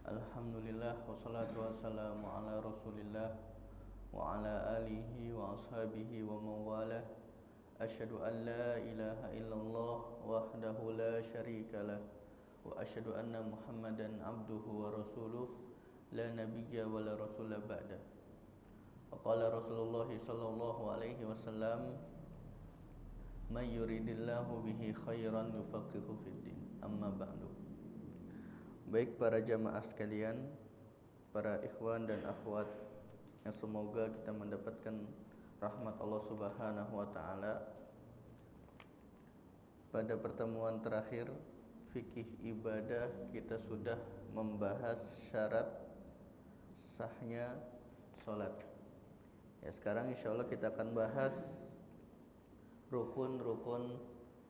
Alhamdulillah wassalatu wassalamu ala Rasulillah wa ala alihi wa ashabihi wa mawalah. Asyhadu an la ilaha illallah wahdahu la syarikalah wa asyhadu anna Muhammadan abduhu wa rasuluh la nabiyya wa la rasula ba'da. Wa qala Rasulullah sallallahu alaihi wasallam may yuridillahu bihi khairan yufaqihu fid din. Amma ba'du. Baik para jamaah sekalian, para ikhwan dan akhwat yang semoga kita mendapatkan rahmat Allah Subhanahu wa taala. Pada pertemuan terakhir fikih ibadah kita sudah membahas syarat sahnya salat. Ya, sekarang insyaallah kita akan bahas rukun-rukun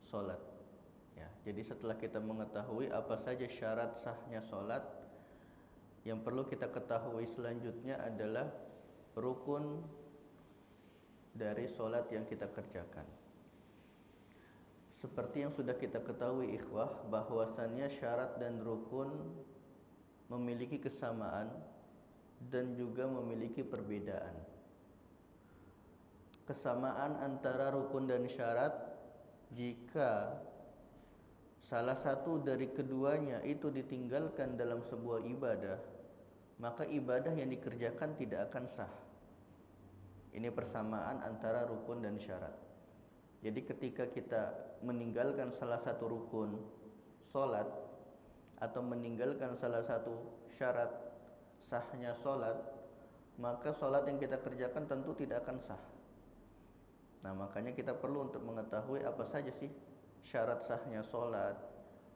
salat. Ya, jadi setelah kita mengetahui apa saja syarat sahnya salat, yang perlu kita ketahui selanjutnya adalah rukun dari salat yang kita kerjakan. Seperti yang sudah kita ketahui ikhwah, bahwasannya syarat dan rukun memiliki kesamaan dan juga memiliki perbedaan. Kesamaan antara rukun dan syarat, jika salah satu dari keduanya itu ditinggalkan dalam sebuah ibadah, maka ibadah yang dikerjakan tidak akan sah. Ini persamaan antara rukun dan syarat. Jadi ketika kita meninggalkan salah satu rukun salat atau meninggalkan salah satu syarat sahnya salat, maka salat yang kita kerjakan tentu tidak akan sah. Nah, makanya kita perlu untuk mengetahui apa saja sih syarat sahnya salat,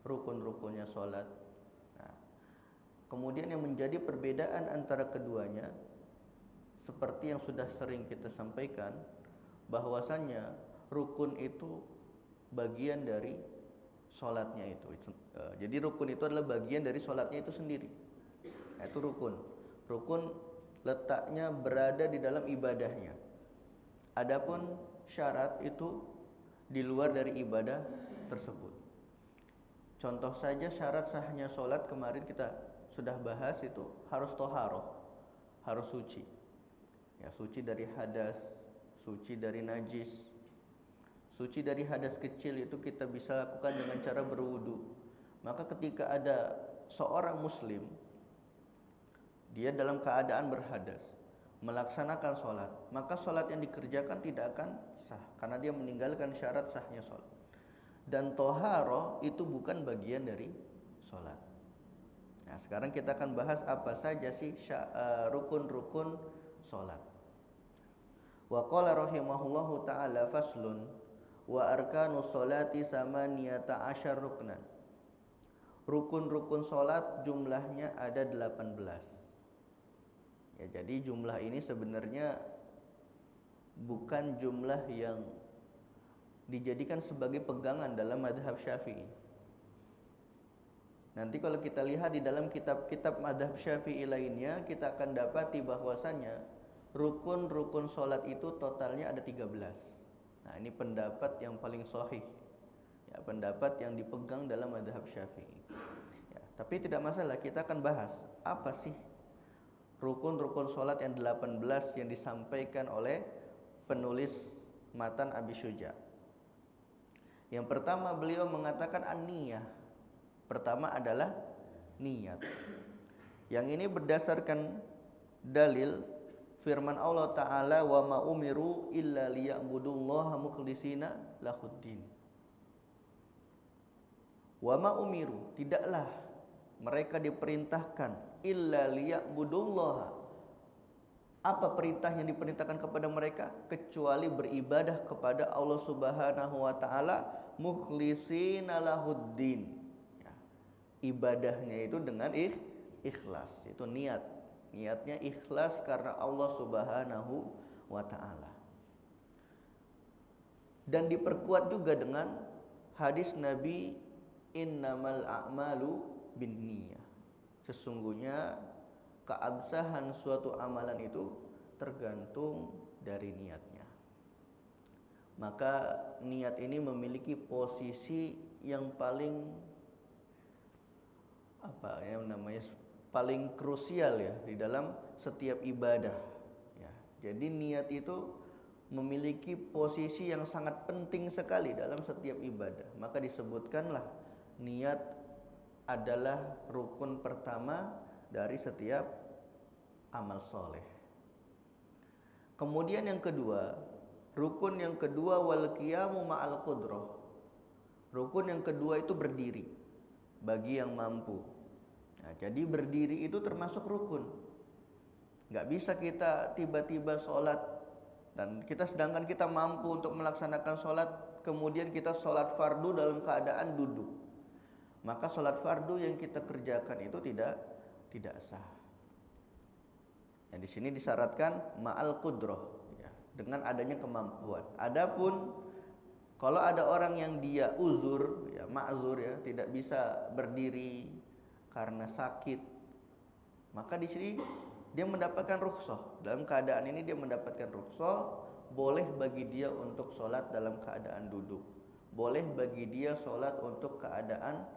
rukun-rukunnya salat. Nah, kemudian yang menjadi perbedaan antara keduanya, seperti yang sudah sering kita sampaikan, bahwasannya rukun itu bagian dari salatnya itu. Jadi rukun itu adalah bagian dari salatnya itu sendiri. Nah, itu rukun. Rukun letaknya berada di dalam ibadahnya. Adapun syarat itu di luar dari ibadah tersebut. Contoh saja syarat sahnya sholat kemarin kita sudah bahas, itu harus toharoh, harus suci. Ya, suci dari hadas, suci dari najis. Suci dari hadas kecil itu kita bisa lakukan dengan cara berwudu. Maka ketika ada seorang muslim, dia dalam keadaan berhadas, melaksanakan sholat, maka sholat yang dikerjakan tidak akan sah karena dia meninggalkan syarat sahnya sholat. Dan toharoh itu bukan bagian dari sholat. Nah, sekarang kita akan bahas apa saja sih rukun-rukun sholat. Wa qala rahimahullahu ta'ala faslun wa arkanus sholati samaniyata asyar ruknan. Rukun-rukun sholat jumlahnya ada 18. Ya, jadi jumlah ini sebenarnya bukan jumlah yang dijadikan sebagai pegangan dalam mazhab Syafi'i. Nanti kalau kita lihat di dalam kitab-kitab mazhab Syafi'i lainnya, kita akan dapati bahwasannya rukun-rukun sholat itu totalnya ada 13. Nah, ini pendapat yang paling sahih. Ya, pendapat yang dipegang dalam mazhab Syafi'i. Ya, tapi tidak masalah, kita akan bahas apa sih rukun-rukun sholat yang 18 yang disampaikan oleh penulis matan Abi Syuja. Yang pertama beliau mengatakan an-niyah. Pertama adalah niat. Yang ini berdasarkan dalil firman Allah Ta'ala, wa ma umiru illa liya'budullaha mukhlisina lahuddin. Wa ma umiru, tidaklah mereka diperintahkan illa liya'budullaha. Apa perintah yang diperintahkan kepada mereka? Kecuali beribadah kepada Allah Subhanahu wa taala mukhlisina lahuddin. Ya, ibadahnya itu dengan ikhlas, itu niat. Niatnya ikhlas karena Allah Subhanahu wa taala. Dan diperkuat juga dengan hadis Nabi, innamal a'malu binniyah. Sesungguhnya keabsahan suatu amalan itu tergantung dari niatnya. Maka niat ini memiliki posisi yang paling paling krusial ya di dalam setiap ibadah ya. Jadi niat itu memiliki posisi yang sangat penting sekali dalam setiap ibadah. Maka disebutkanlah niat adalah rukun pertama dari setiap amal soleh. Kemudian yang kedua, rukun yang kedua wal qiyamu ma'al qudrah. Rukun yang kedua itu berdiri bagi yang mampu. Nah, jadi berdiri itu termasuk rukun. Gak bisa kita tiba-tiba sholat dan sedangkan kita mampu untuk melaksanakan sholat, kemudian kita sholat fardu dalam keadaan duduk. Maka sholat fardu yang kita kerjakan itu tidak sah. Nah, di sini disyaratkan ma'al qudrah ya, dengan adanya kemampuan. Adapun kalau ada orang yang dia uzur ya, ma'zur ya, tidak bisa berdiri karena sakit, maka di sini dia mendapatkan rukhsah. Dalam keadaan ini dia mendapatkan rukhsah, boleh bagi dia untuk sholat dalam keadaan duduk, boleh bagi dia sholat untuk keadaan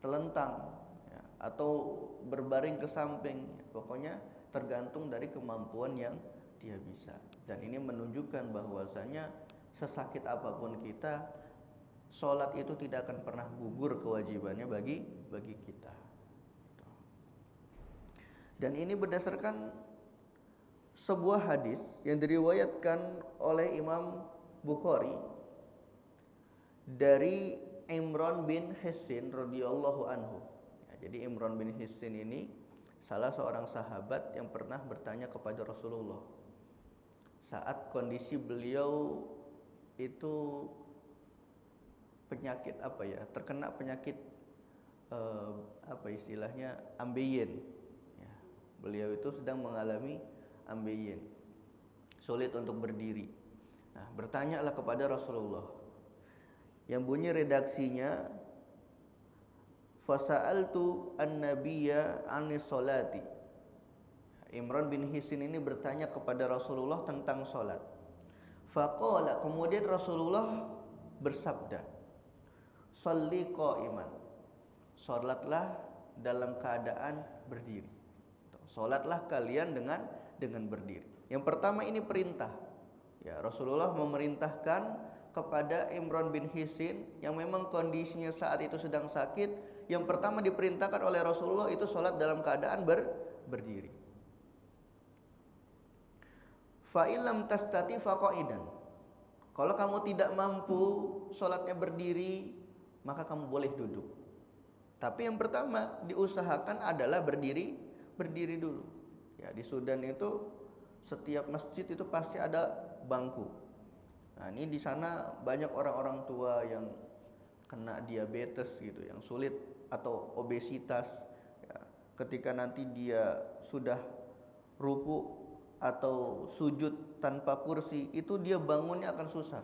telentang ya, atau berbaring ke samping. Pokoknya tergantung dari kemampuan yang dia bisa. Dan ini menunjukkan bahwasanya sesakit apapun kita, sholat itu tidak akan pernah gugur kewajibannya bagi kita. Dan ini berdasarkan sebuah hadis yang diriwayatkan oleh Imam Bukhari dari Imran bin Hissin radhiyallahu anhu. Ya, jadi Imran bin Hissin ini salah seorang sahabat yang pernah bertanya kepada Rasulullah saat kondisi beliau itu penyakit terkena penyakit istilahnya ambeien. Ya, beliau itu sedang mengalami ambeien, sulit untuk berdiri. Nah, bertanyalah kepada Rasulullah yang bunyi redaksinya, fasa'altu an-nabiyya 'anis sholati. Imran bin Hissin ini bertanya kepada Rasulullah tentang sholat. Faqala, kemudian Rasulullah bersabda, sholli qa'iman, sholatlah dalam keadaan berdiri. Sholatlah kalian dengan berdiri. Yang pertama ini perintah. Ya, Rasulullah memerintahkan kepada Imran bin Hissin yang memang kondisinya saat itu sedang sakit. Yang pertama diperintahkan oleh Rasulullah itu sholat dalam keadaan berdiri. Fa'ilam tastati faqa'idan. Kalau kamu tidak mampu sholatnya berdiri, maka kamu boleh duduk. Tapi yang pertama diusahakan adalah berdiri dulu. Ya, di Sudan itu setiap masjid itu pasti ada bangku. Nah, ini di sana banyak orang-orang tua yang kena diabetes gitu, yang sulit atau obesitas. Ya, ketika nanti dia sudah ruku atau sujud tanpa kursi, itu dia bangunnya akan susah.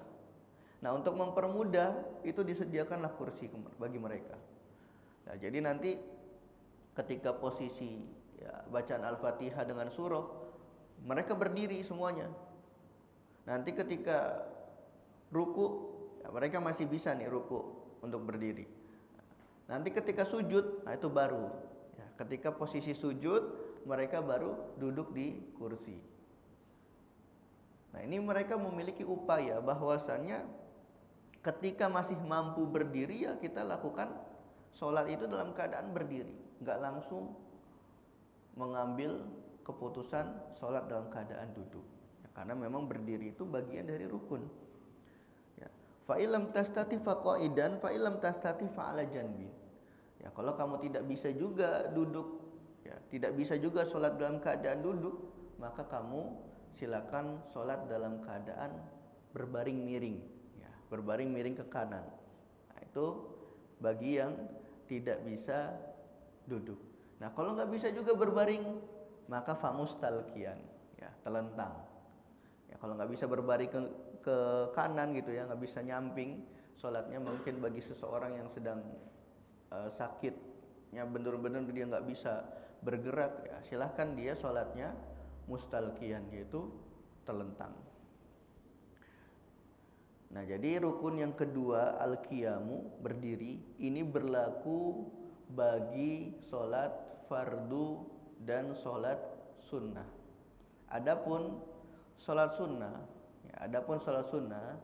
Nah, untuk mempermudah itu disediakanlah kursi bagi mereka. Nah, jadi nanti ketika posisi ya, bacaan Al-Fatihah dengan surah, mereka berdiri semuanya. Nanti ketika ruku, ya, mereka masih bisa nih ruku untuk berdiri. Nanti ketika sujud, nah itu baru. Ya, ketika posisi sujud, mereka baru duduk di kursi. Nah, ini mereka memiliki upaya bahwasannya ketika masih mampu berdiri, ya kita lakukan sholat itu dalam keadaan berdiri, nggak langsung mengambil keputusan sholat dalam keadaan duduk. Ya, karena memang berdiri itu bagian dari rukun. Ya, fa'ilam tastati faqa'idan, fa'ilam tastati fa'ala janbin. Ya, kalau kamu tidak bisa juga duduk, ya, tidak bisa juga sholat dalam keadaan duduk, maka kamu silakan sholat dalam keadaan berbaring miring, ya, berbaring miring ke kanan. Nah, itu bagi yang tidak bisa duduk. Nah, kalau nggak bisa juga berbaring, maka famustalqiyan, ya, telentang. Ya, kalau nggak bisa berbaring ke kanan gitu ya, nggak bisa nyamping, sholatnya mungkin bagi seseorang yang sedang sakitnya benar-benar dia nggak bisa bergerak, ya silahkan dia sholatnya mustalqiyan, yaitu telentang. Nah, jadi rukun yang kedua al-qiyamu, berdiri, ini berlaku bagi sholat fardu dan sholat sunnah. Adapun sholat sunnah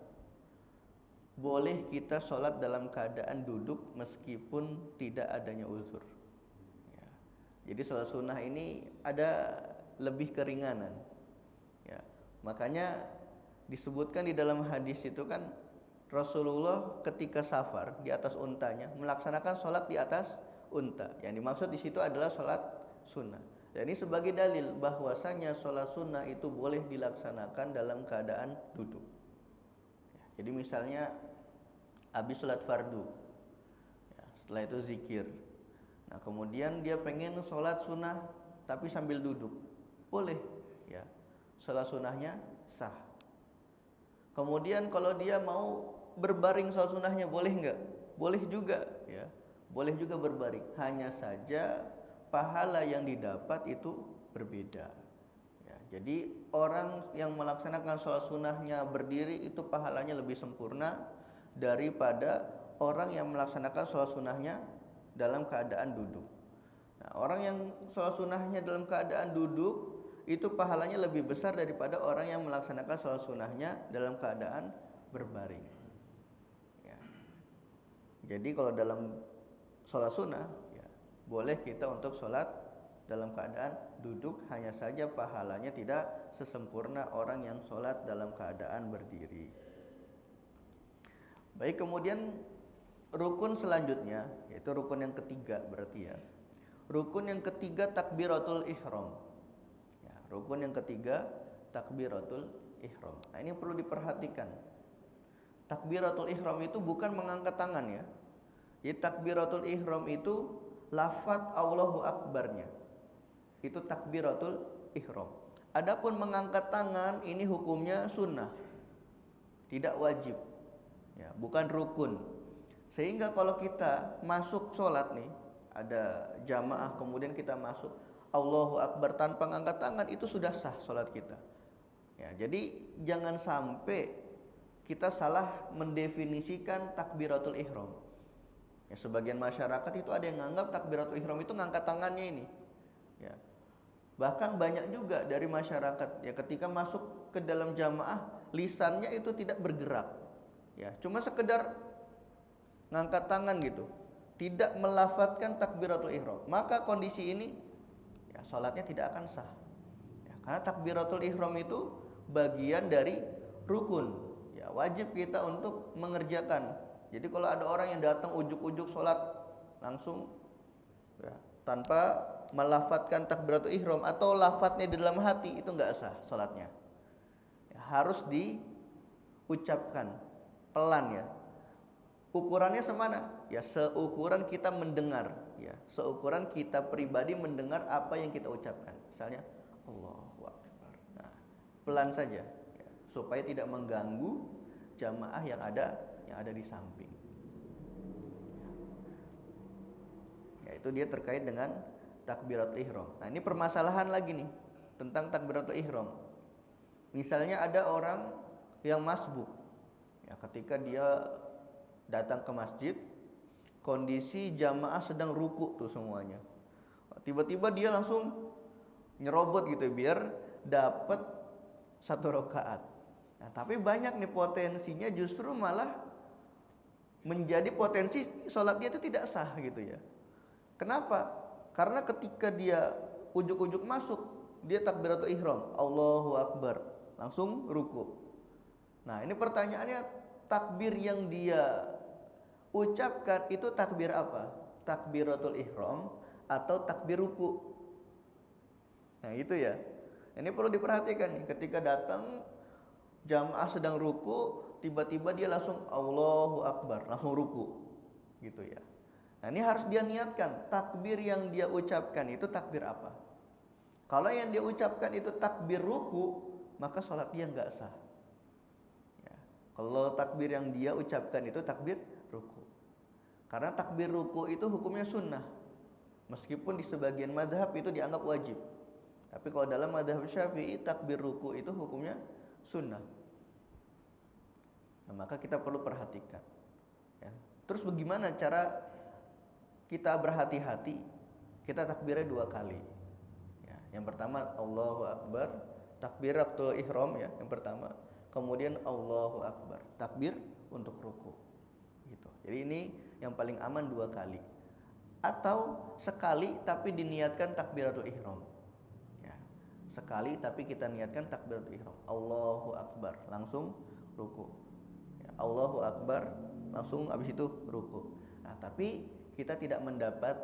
boleh kita sholat dalam keadaan duduk meskipun tidak adanya uzur. Ya. Jadi sholat sunnah ini ada lebih keringanan. Ya. Makanya disebutkan di dalam hadis itu kan Rasulullah ketika safar di atas untanya melaksanakan sholat di atas unta. Yang dimaksud di situ adalah sholat sunnah. Dan ini sebagai dalil bahwasanya sholat sunnah itu boleh dilaksanakan dalam keadaan duduk. Jadi misalnya habis sholat fardu, ya, setelah itu zikir. Nah kemudian dia pengen sholat sunnah tapi sambil duduk, boleh. Ya, sholat sunnahnya sah. Kemudian kalau dia mau berbaring sholat sunnahnya boleh nggak? Boleh juga, ya, boleh juga berbaring. Hanya saja pahala yang didapat itu berbeda. Ya, jadi orang yang melaksanakan sholat sunnahnya berdiri itu pahalanya lebih sempurna daripada orang yang melaksanakan sholat sunnahnya dalam keadaan duduk. Nah, orang yang sholat sunnahnya dalam keadaan duduk itu pahalanya lebih besar daripada orang yang melaksanakan sholat sunnahnya dalam keadaan berbaring. Ya. Jadi kalau dalam sholat sunnah, ya, boleh kita untuk sholat dalam keadaan duduk, hanya saja pahalanya tidak sesempurna orang yang sholat dalam keadaan berdiri. Baik, kemudian rukun selanjutnya, yaitu rukun yang ketiga berarti ya. Rukun yang ketiga takbiratul ihram. Ya, rukun yang ketiga takbiratul ihram. Nah, ini perlu diperhatikan. Takbiratul ihram itu bukan mengangkat tangan ya. Jadi takbiratul ihram itu lafaz Allahu Akbarnya. Itu takbiratul ihram. Adapun mengangkat tangan ini hukumnya sunnah. Tidak wajib. Ya, bukan rukun. Sehingga kalau kita masuk sholat nih, ada jamaah kemudian kita masuk Allahu Akbar tanpa angkat tangan, itu sudah sah sholat kita. Ya, jadi jangan sampai kita salah mendefinisikan takbiratul ihram. Ya, sebagian masyarakat itu ada yang menganggap takbiratul ihram itu ngangkat tangannya ini. Ya. Bahkan banyak juga dari masyarakat ya ketika masuk ke dalam jamaah lisannya itu tidak bergerak. Ya, cuma sekedar ngangkat tangan gitu, tidak melafadzkan takbiratul ihram. Maka kondisi ini ya salatnya tidak akan sah. Ya, karena takbiratul ihram itu bagian dari rukun. Ya, wajib kita untuk mengerjakan. Jadi kalau ada orang yang datang ujuk-ujuk salat langsung ya, tanpa melafadzkan takbiratul ihram atau lafadznya di dalam hati, itu enggak sah salatnya. Ya, harus diucapkan pelan ya. Ukurannya semana? Ya seukuran kita mendengar, ya seukuran kita pribadi mendengar apa yang kita ucapkan. Misalnya Allahu Akbar. Nah, pelan saja ya, supaya tidak mengganggu jamaah yang ada di samping. Ya, itu dia terkait dengan takbiratul ihram. Nah, ini permasalahan lagi nih tentang takbiratul ihram. Misalnya ada orang yang masbuk. Ya, ketika dia datang ke masjid, kondisi jamaah sedang ruku tuh semuanya. Tiba-tiba dia langsung nyerobot gitu biar dapat 1 rakaat. Nah, tapi banyak nih potensinya justru malah menjadi potensi sholat dia itu tidak sah gitu ya. Kenapa? Karena ketika dia ujuk-ujuk masuk, dia takbiratul ihram, Allahu Akbar, langsung ruku. Nah, ini pertanyaannya, takbir yang dia ucapkan itu takbir apa? Takbiratul ihram atau takbir ruku? Nah, itu ya. Ini perlu diperhatikan nih, ketika datang jamaah sedang ruku, tiba-tiba dia langsung Allahu Akbar, langsung ruku. Gitu ya. Nah, ini harus dia niatkan, takbir yang dia ucapkan itu takbir apa? Kalau yang dia ucapkan itu takbir ruku, maka sholat dia enggak sah. Kalau takbir yang dia ucapkan itu takbir ruku. Karena takbir ruku itu hukumnya sunnah. Meskipun di sebagian madhab itu dianggap wajib. Tapi kalau dalam madhab Syafi'i, takbir ruku itu hukumnya sunnah. Nah, maka kita perlu perhatikan. Ya. Terus bagaimana cara kita berhati-hati, kita takbirnya 2 kali. Ya, yang pertama Allahu Akbar, takbiratul ihram ya, yang pertama. Kemudian Allahu Akbar, takbir untuk ruku. Gitu. Jadi ini yang paling aman 2 kali. Atau sekali tapi diniatkan takbiratul ihram. Ya. Sekali tapi kita niatkan takbiratul ihram. Allahu Akbar, langsung ruku. Ya, Allahu Akbar, langsung habis itu ruku. Nah, tapi kita tidak mendapat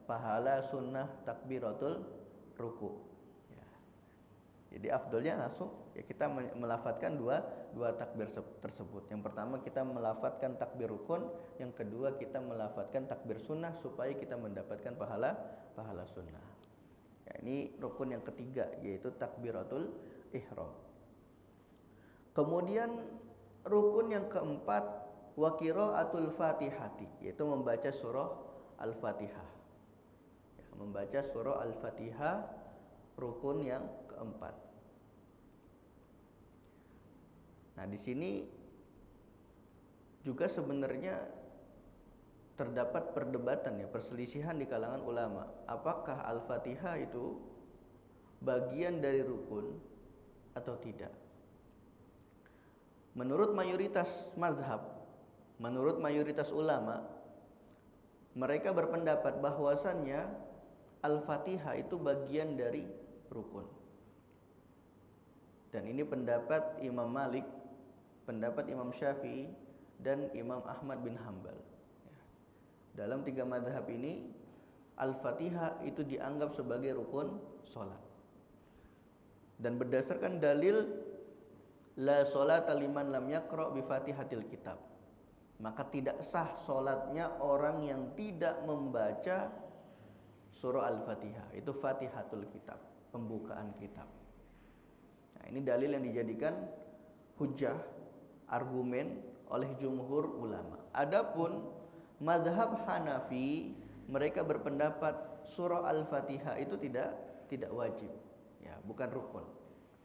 pahala sunnah takbiratul ruku. Jadi afdolnya langsung ya kita melafadzkan dua takbir tersebut. Yang pertama kita melafadzkan takbir rukun, yang kedua kita melafadzkan takbir sunnah supaya kita mendapatkan pahala sunnah. Ya, ini rukun yang ketiga yaitu takbiratul ihram. Kemudian rukun yang keempat wa qiraatul Fatihati, yaitu membaca surah Al-Fatihah. Ya, membaca surah Al-Fatihah rukun yang keempat. Nah, di sini juga sebenarnya terdapat perdebatan ya, perselisihan di kalangan ulama. Apakah Al-Fatihah itu bagian dari rukun atau tidak? Menurut mayoritas mazhab, menurut mayoritas ulama, mereka berpendapat bahwasannya Al-Fatihah itu bagian dari rukun. Dan ini pendapat Imam Malik, pendapat Imam Syafi'i, dan Imam Ahmad bin Hambal. Dalam 3 mazhab ini, Al-Fatihah itu dianggap sebagai rukun sholat. Dan berdasarkan dalil la sholata liman lam yaqra' bi Fatihatil kitab, maka tidak sah sholatnya orang yang tidak membaca surah Al-Fatihah. Itu Fatihatul kitab, pembukaan kitab. Nah, ini dalil yang dijadikan hujjah, argumen oleh jumhur ulama. Adapun mazhab Hanafi, mereka berpendapat surah Al-Fatihah itu tidak wajib, ya, bukan rukun.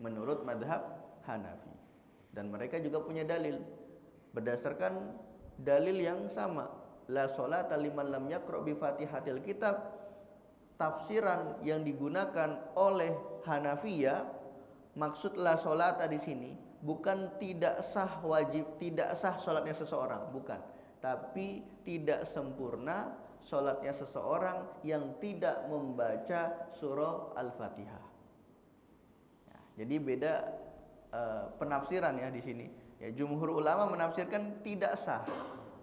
Menurut mazhab Hanafi. Dan mereka juga punya dalil berdasarkan dalil yang sama. La sholata liman lam yaqra' bi Fatihatil kitab. Tafsiran yang digunakan oleh Hanafiyah, maksud la sholata di sini bukan tidak sah wajib, tidak sah sholatnya seseorang, bukan. Tapi tidak sempurna sholatnya seseorang yang tidak membaca surah Al-Fatihah. Ya, jadi beda penafsiran ya di sini. Ya, jumhur ulama menafsirkan tidak sah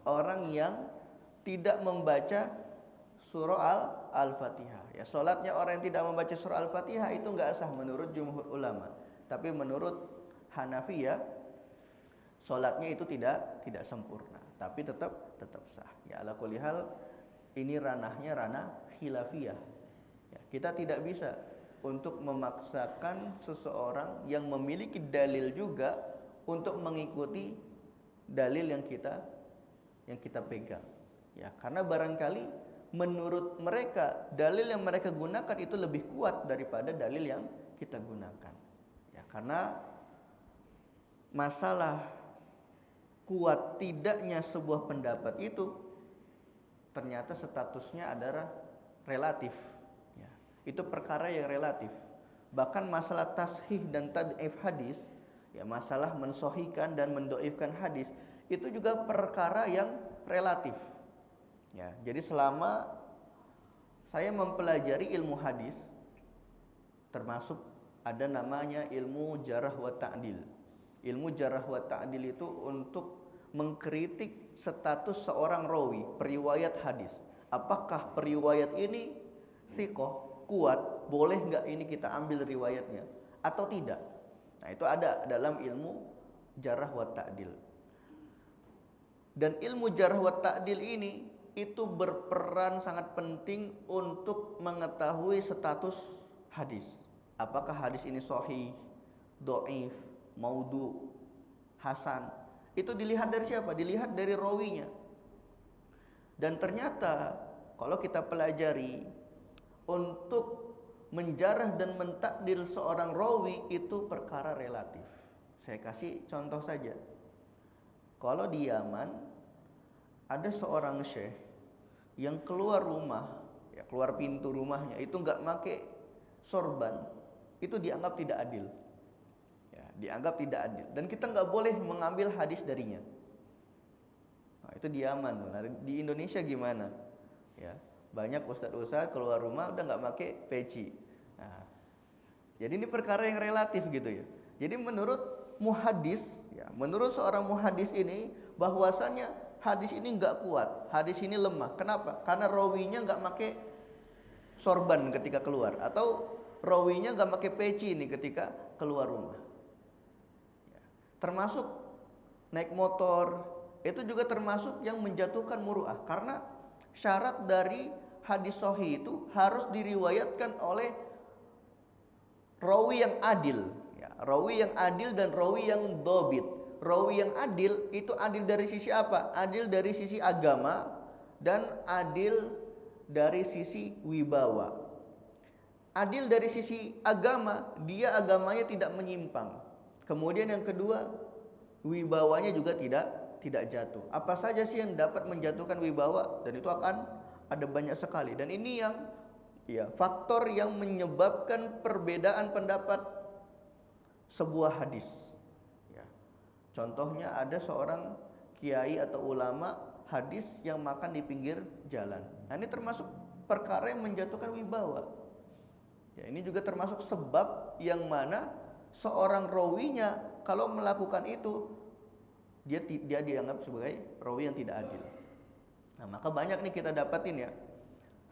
orang yang tidak membaca surah Al-Fatihah. Ya, sholatnya orang yang tidak membaca surah Al-Fatihah itu enggak sah menurut jumhur ulama. Tapi menurut Hanafiyah, sholatnya itu tidak sempurna, tapi tetap sah. Ya, ala kulli hal ini ranahnya ranah khilafiyah. Ya, kita tidak bisa untuk memaksakan seseorang yang memiliki dalil juga untuk mengikuti dalil yang kita pegang. Ya, karena barangkali menurut mereka dalil yang mereka gunakan itu lebih kuat daripada dalil yang kita gunakan. Ya, karena masalah kuat tidaknya sebuah pendapat itu ternyata statusnya adalah relatif. Ya, itu perkara yang relatif. Bahkan masalah tashih dan tad'if hadis, ya, masalah mensohikan dan mendoifkan hadis, itu juga perkara yang relatif. Ya, jadi selama saya mempelajari ilmu hadis, termasuk ada namanya ilmu jarah wa ta'dil. Ilmu jarah wa ta'dil itu untuk mengkritik status seorang rawi, periwayat hadis. Apakah periwayat ini thiqah, kuat, boleh enggak ini kita ambil riwayatnya atau tidak? Nah, itu ada dalam ilmu jarah wa ta'dil. Dan ilmu jarah wa ta'dil ini itu berperan sangat penting untuk mengetahui status hadis. Apakah hadis ini sahih, dhaif, maudhu, hasan. Itu dilihat dari siapa? Dilihat dari rawinya. Dan ternyata kalau kita pelajari, untuk menjarah dan mentakdil seorang rawi itu perkara relatif. Saya kasih contoh saja. Kalau di Yaman ada seorang syekh yang keluar rumah, ya keluar pintu rumahnya itu nggak pakai sorban, itu dianggap tidak adil. Ya, dianggap tidak adil. Dan kita nggak boleh mengambil hadis darinya. Nah, itu di Yaman. Nah, di Indonesia gimana? Ya, banyak ustadz-ustadz keluar rumah udah nggak pakai peci. Nah, jadi ini perkara yang relatif gitu ya. Jadi menurut muhadis, ya, menurut seorang muhadis ini bahwasannya hadis ini nggak kuat, hadis ini lemah. Kenapa? Karena rawinya nggak pakai sorban ketika keluar, atau rawinya nggak pakai peci ini ketika keluar rumah. Ya. Termasuk naik motor, itu juga termasuk yang menjatuhkan muru'ah, karena syarat dari hadis sahih itu harus diriwayatkan oleh rawi yang adil, ya, rawi yang adil dan rawi yang dobit. Rawi yang adil itu adil dari sisi apa? Adil dari sisi agama dan adil dari sisi wibawa. Adil dari sisi agama, dia agamanya tidak menyimpang. Kemudian yang kedua, wibawanya juga tidak jatuh. Apa saja sih yang dapat menjatuhkan wibawa? Dan itu akan ada banyak sekali. Dan ini yang faktor yang menyebabkan perbedaan pendapat sebuah hadis. Ya. Contohnya ada seorang kiai atau ulama hadis yang makan di pinggir jalan. Nah, ini termasuk perkara yang menjatuhkan wibawa. Ya, ini juga termasuk sebab yang mana seorang rawinya kalau melakukan itu dia dianggap sebagai rawi yang tidak adil. Nah, maka banyak nih kita dapatin ya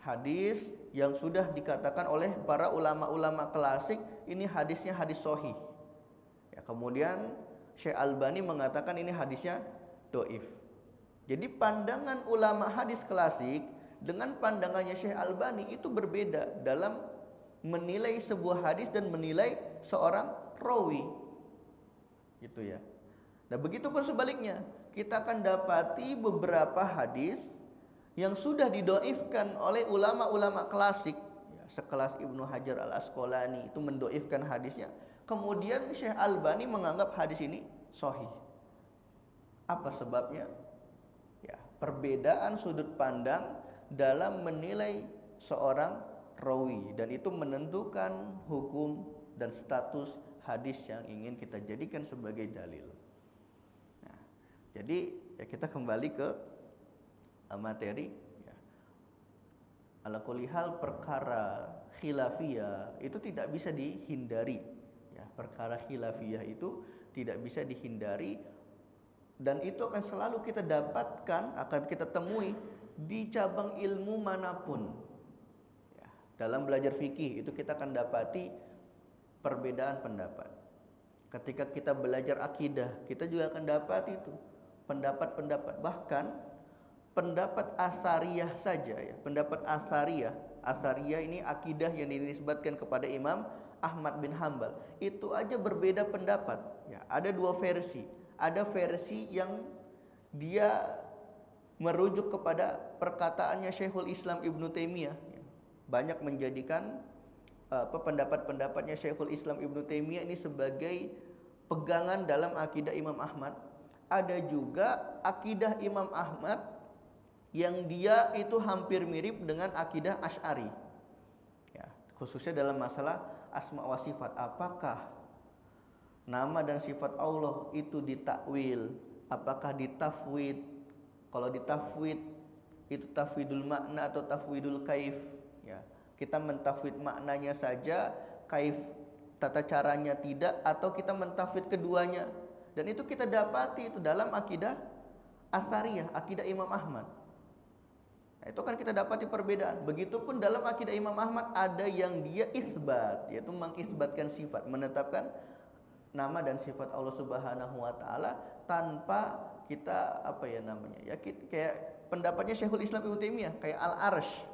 hadis yang sudah dikatakan oleh para ulama-ulama klasik ini hadisnya hadis sahih. Ya, kemudian Syekh Albani mengatakan ini hadisnya dhaif. Jadi pandangan ulama hadis klasik dengan pandangannya Syekh Albani itu berbeda dalam menilai sebuah hadis dan menilai seorang rawi. Gitu ya. Nah, begitu pun sebaliknya, kita akan dapati beberapa hadis yang sudah didhaifkan oleh ulama-ulama klasik, ya, sekelas Ibnu Hajar Al-Asqalani itu mendhaifkan hadisnya. Kemudian Syekh Albani menganggap hadis ini sahih. Apa sebabnya? Ya, perbedaan sudut pandang dalam menilai seorang rawi, dan itu menentukan hukum dan status hadis yang ingin kita jadikan sebagai dalil. Nah, jadi ya kita kembali ke materi. Ya. Ala kulli hal perkara khilafiyah itu tidak bisa dihindari. Ya, perkara khilafiyah itu tidak bisa dihindari, dan itu akan selalu kita dapatkan, akan kita temui di cabang ilmu manapun. Dalam belajar fikih itu kita akan dapati perbedaan pendapat. Ketika kita belajar akidah, kita juga akan dapat itu pendapat-pendapat. Bahkan pendapat asariyah saja ya, pendapat asariyah ini akidah yang dinisbatkan kepada Imam Ahmad bin Hambal. Itu aja berbeda pendapat. Ya, ada dua versi. Ada versi yang dia merujuk kepada perkataannya Syekhul Islam Ibnu Taimiyah. Banyak menjadikan pendapat-pendapatnya Syekhul Islam Ibnu Taimiyah ini sebagai pegangan dalam akidah Imam Ahmad. Ada juga akidah Imam Ahmad yang dia itu hampir mirip dengan akidah Asy'ari. Ya, khususnya dalam masalah asma wa sifat. Apakah nama dan sifat Allah itu ditakwil? Apakah ditafwid? Kalau ditafwid itu tafwidul makna atau tafwidul kaif? Ya, kita mentafwid maknanya saja, kaif tata caranya tidak, atau kita mentafwid keduanya. Dan itu kita dapati itu dalam akidah asariyah, akidah Imam Ahmad. Nah, itu kan kita dapati perbedaan. Begitupun dalam akidah Imam Ahmad ada yang dia isbat, yaitu mengisbatkan sifat, menetapkan nama dan sifat Allah Subhanahu wa taala tanpa kita ya kayak pendapatnya Syekhul Islam Ibnu Taimiyah, kayak al-arsy.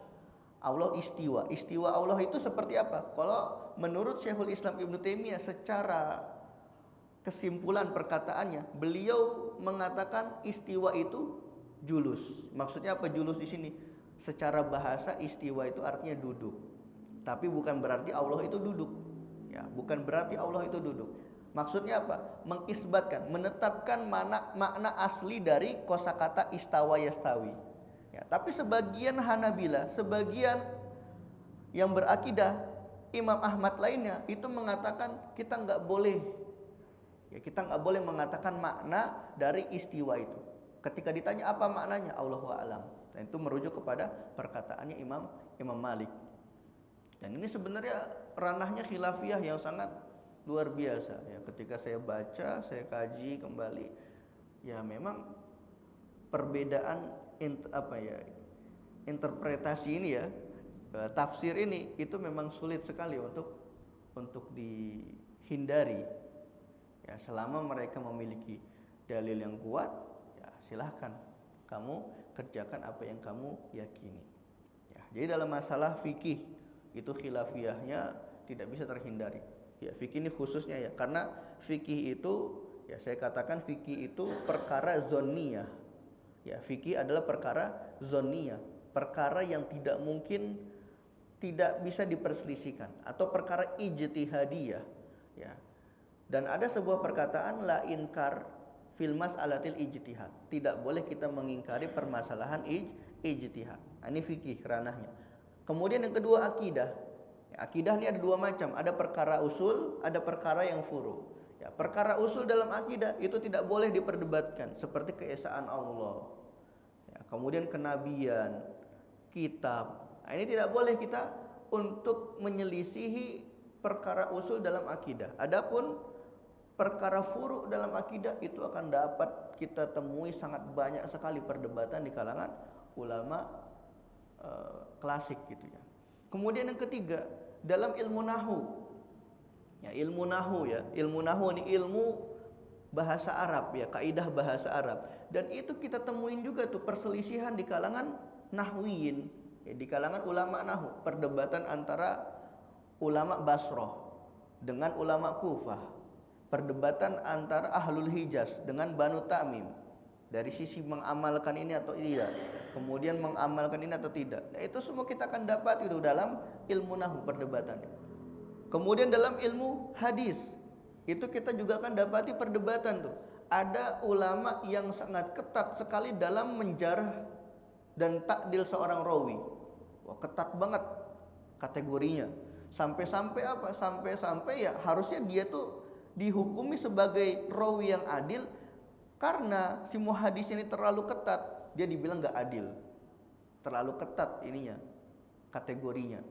Allah istiwa. Istiwa Allah itu seperti apa? Kalau menurut Syekhul Islam Ibnu Taimiyah secara kesimpulan perkataannya, beliau mengatakan istiwa itu julus. Maksudnya apa julus di sini? Secara bahasa istiwa itu artinya duduk. Tapi bukan berarti Allah itu duduk. Ya, bukan berarti Allah itu duduk. Maksudnya apa? Mengisbatkan, menetapkan makna asli dari kosakata istawa yastawi. Ya, tapi sebagian Hanabila, sebagian yang berakidah Imam Ahmad lainnya itu mengatakan kita nggak boleh, ya kita nggak boleh mengatakan makna dari istiwa itu. Ketika ditanya apa maknanya, Allahu a'lam. Dan itu merujuk kepada perkataannya Imam Malik. Dan ini sebenarnya ranahnya khilafiyah yang sangat luar biasa. Ya, ketika saya baca, saya kaji kembali, ya memang perbedaan interpretasi ini ya, tafsir ini itu memang sulit sekali untuk dihindari. Ya, selama mereka memiliki dalil yang kuat, ya silahkan kamu kerjakan apa yang kamu yakini. Ya, jadi dalam masalah fikih itu khilafiyahnya tidak bisa terhindari. Ya, fikih ini khususnya ya, karena fikih itu ya saya katakan fikih itu perkara zoniyah. Ya, fikih adalah perkara zoniyah, perkara yang tidak mungkin tidak bisa diperselisihkan atau perkara ijtihadiyah. Ya. Dan ada sebuah perkataan la inkar fil mas'alatil ijtihad. Tidak boleh kita mengingkari permasalahan ijtihad. Ini fikih ranahnya. Kemudian yang kedua akidah. Ya, akidah ini ada dua macam, ada perkara usul, ada perkara yang furu. Ya, perkara usul dalam akidah itu tidak boleh diperdebatkan seperti keesaan Allah. Ya, kemudian kenabian, kitab. Nah, ini tidak boleh kita untuk menyelisihi perkara usul dalam akidah. Adapun perkara furu dalam akidah itu akan dapat kita temui sangat banyak sekali perdebatan di kalangan ulama klasik gitu ya. Kemudian yang ketiga, dalam ilmu nahu. Ya, ilmu nahu ya. Ilmu nahu ini ilmu bahasa Arab ya, kaidah bahasa Arab. Dan itu kita temuin juga tuh perselisihan di kalangan nahwiyin, ya, di kalangan ulama nahu, perdebatan antara ulama Basrah dengan ulama Kufah, perdebatan antara Ahlul Hijaz dengan Banu Tamim dari sisi mengamalkan ini atau tidak, kemudian mengamalkan ini atau tidak. Nah, itu semua kita akan dapat itu dalam ilmu nahu perdebatan. Kemudian dalam ilmu hadis itu kita juga akan dapati perdebatan tuh. Ada ulama yang sangat ketat sekali dalam menjarah dan takdil seorang rawi. Wah, ketat banget kategorinya. Sampai-sampai apa? Sampai-sampai ya harusnya dia tuh dihukumi sebagai rawi yang adil, karena si muhadis ini terlalu ketat, dia dibilang gak adil. Terlalu ketat ininya, kategorinya.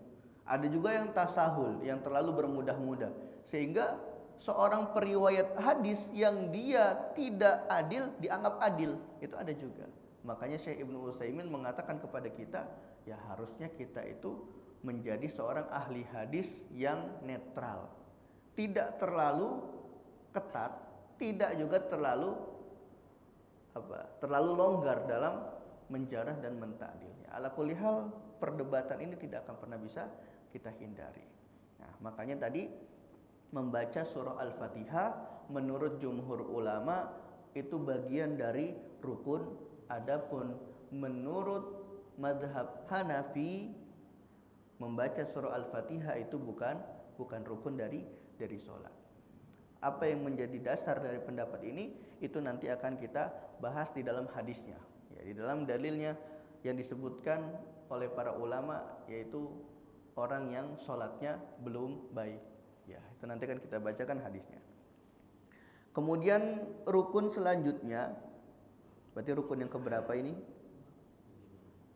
Ada juga yang tasahul, yang terlalu bermudah-mudah, sehingga seorang periwayat hadis yang dia tidak adil dianggap adil. Itu ada juga. Makanya Syekh Ibnu Utsaimin mengatakan kepada kita, ya harusnya kita itu menjadi seorang ahli hadis yang netral. Tidak terlalu ketat, tidak juga terlalu longgar dalam menjarah dan mentakdil. Ya, ala kulli hal perdebatan ini tidak akan pernah bisa kita hindari. Nah, makanya tadi membaca surah Al-Fatihah menurut jumhur ulama itu bagian dari rukun. Adapun menurut madhab Hanafi membaca surah Al-Fatihah itu bukan rukun dari sholat. Apa yang menjadi dasar dari pendapat ini itu nanti akan kita bahas di dalam hadisnya. Ya, di dalam dalilnya yang disebutkan oleh para ulama, yaitu orang yang sholatnya belum baik. Ya, itu nanti akan kita bacakan hadisnya. Kemudian rukun selanjutnya, berarti rukun yang keberapa ini?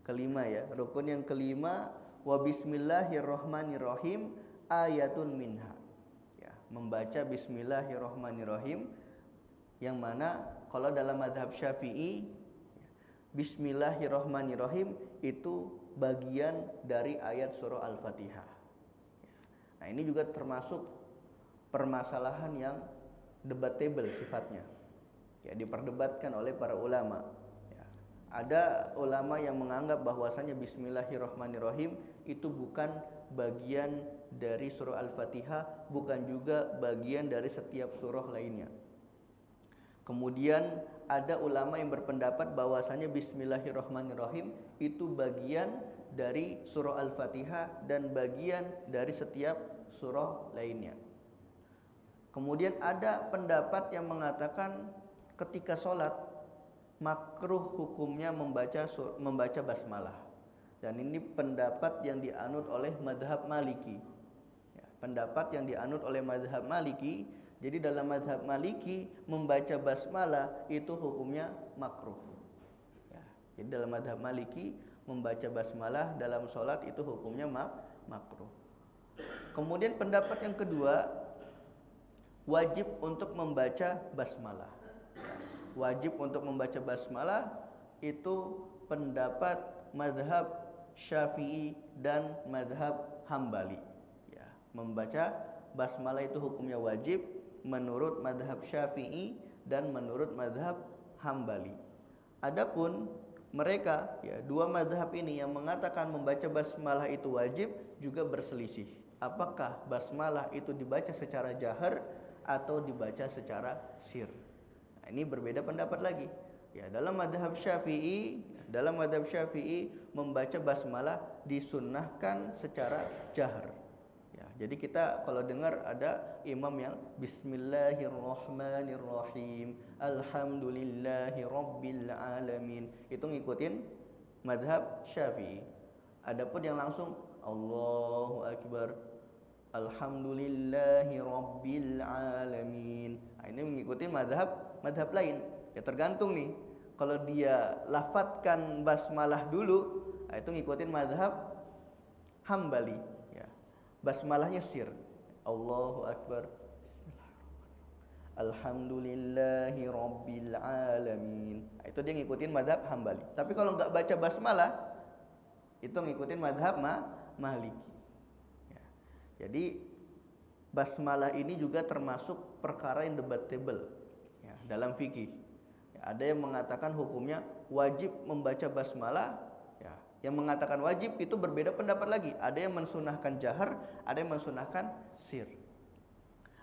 Kelima ya. Rukun yang kelima, wa bismillahirrahmanirrahim ayatun minha. Ya, membaca bismillahirrahmanirrahim, yang mana kalau dalam mazhab Syafi'i bismillahirrahmanirrahim itu bagian dari ayat surah Al-Fatihah. Nah, ini juga termasuk permasalahan yang debatable sifatnya. Ya, diperdebatkan oleh para ulama. Ya, ada ulama yang menganggap bahwasanya bismillahirrahmanirrahim itu bukan bagian dari surah Al-Fatihah, bukan juga bagian dari setiap surah lainnya. Kemudian ada ulama yang berpendapat bahwasanya bismillahirrahmanirrahim itu bagian dari surah Al-Fatihah dan bagian dari setiap surah lainnya. Kemudian ada pendapat yang mengatakan ketika sholat makruh hukumnya membaca basmalah. Dan ini pendapat yang dianut oleh mazhab Maliki. Ya, pendapat yang dianut oleh mazhab Maliki. Jadi dalam mazhab Maliki membaca basmalah itu hukumnya makruh. Ya, jadi dalam mazhab Maliki membaca basmalah dalam sholat itu hukumnya makruh. Kemudian pendapat yang kedua, wajib untuk membaca basmalah. Wajib untuk membaca basmalah itu pendapat mazhab Syafi'i dan mazhab Hambali. Ya, membaca basmalah itu hukumnya wajib menurut mazhab Syafi'i dan menurut mazhab Hambali. Adapun mereka, ya, dua mazhab ini yang mengatakan membaca basmalah itu wajib juga berselisih. Apakah basmalah itu dibaca secara jahar atau dibaca secara sir? Nah, ini berbeda pendapat lagi. Ya, dalam mazhab Syafi'i membaca basmalah disunnahkan secara jahar. Ya, jadi kita kalau dengar ada imam yang Bismillahirrahmanirrahim, Alhamdulillahirabbil alamin, itu ngikutin mazhab Syafi'i. Adapun yang langsung Allahu Akbar, Alhamdulillahirabbil alamin, nah, ini mengikuti mazhab lain. Ya tergantung nih. Kalau dia lafadzkan basmalah dulu, nah itu ngikutin mazhab Hambali. Ya. Basmalahnya sir. Allahu Akbar, Bismillahirrahmanirrahim, Alhamdulillahirabbil alamin. Nah, itu dia ngikutin mazhab Hambali. Tapi kalau nggak baca basmalah, itu ngikutin mazhab Maliki. Ya. Jadi basmalah ini juga termasuk perkara yang debatable, ya, dalam fikih. Ada yang mengatakan hukumnya wajib membaca basmalah, ya. Yang mengatakan wajib itu berbeda pendapat lagi. Ada yang mensunahkan jahar, ada yang mensunahkan sir.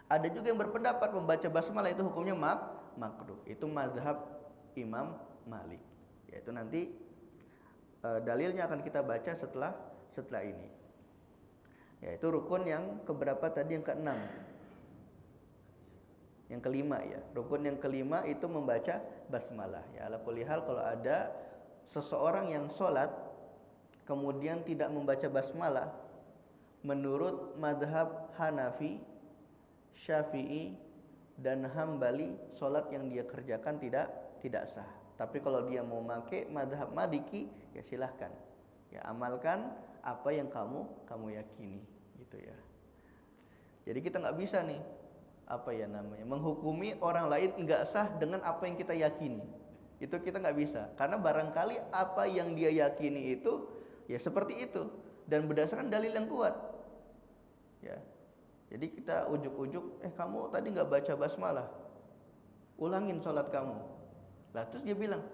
Ada juga yang berpendapat membaca basmalah itu hukumnya makruh. Itu mazhab Imam Malik. Yaitu nanti dalilnya akan kita baca setelah ini. Yaitu rukun yang keberapa tadi, yang keenam. Yang kelima, ya. Rukun yang kelima itu membaca basmalah. Ya, ala kulli hal kalau ada seseorang yang sholat kemudian tidak membaca basmalah, menurut madhab Hanafi, Syafi'i, dan Hambali, sholat yang dia kerjakan tidak sah. Tapi kalau dia mau pakai madhab Maliki, ya silahkan. Ya, amalkan apa yang kamu yakini, gitu ya. Jadi kita nggak bisa nih menghukumi orang lain nggak sah dengan apa yang kita yakini. Itu kita nggak bisa, karena barangkali apa yang dia yakini itu ya seperti itu dan berdasarkan dalil yang kuat. Ya, jadi kita ujuk-ujuk, kamu tadi nggak baca basmalah, ulangin sholat kamu. Lah terus dia bilang,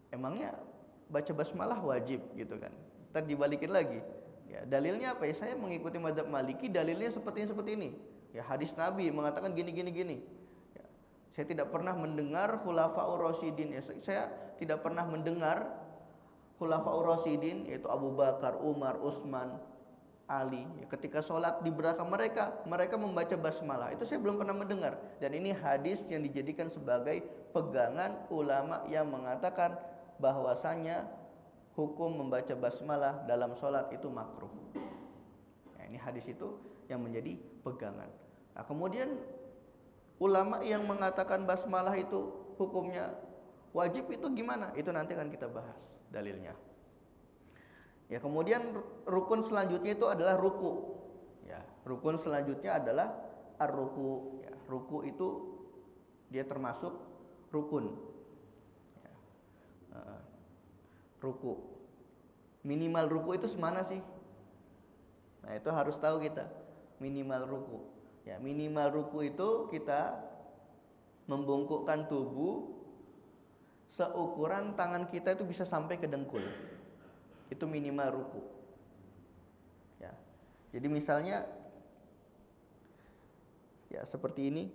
emangnya baca basmalah wajib gitu kan? Ntar dibalikin lagi. Ya, dalilnya apa ya? Saya mengikuti mazhab Maliki, dalilnya seperti ini. Ya, hadis Nabi mengatakan gini. Ya, saya tidak pernah mendengar khulafaur rasyidin. Ya, saya tidak pernah mendengar khulafaur rasyidin, yaitu Abu Bakar, Umar, Utsman, Ali. Ya, ketika sholat di belakang mereka membaca basmalah. Itu saya belum pernah mendengar. Dan ini hadis yang dijadikan sebagai pegangan ulama yang mengatakan bahwasanya hukum membaca basmalah dalam sholat itu makruh. Ya, ini hadis itu yang menjadi pegangan. Nah, kemudian ulama yang mengatakan basmalah itu hukumnya wajib itu gimana? Itu nanti akan kita bahas dalilnya. Ya, kemudian rukun selanjutnya itu adalah ruku. Ya, rukun selanjutnya adalah ar-ruku. Ya, ruku itu dia termasuk rukun. Ya. Ruku. Minimal ruku itu semana sih? Nah, itu harus tahu kita. Minimal ruku. Ya, minimal ruku itu kita membungkukkan tubuh seukuran tangan kita itu bisa sampai ke dengkul. Itu minimal ruku. Ya. Jadi misalnya ya seperti ini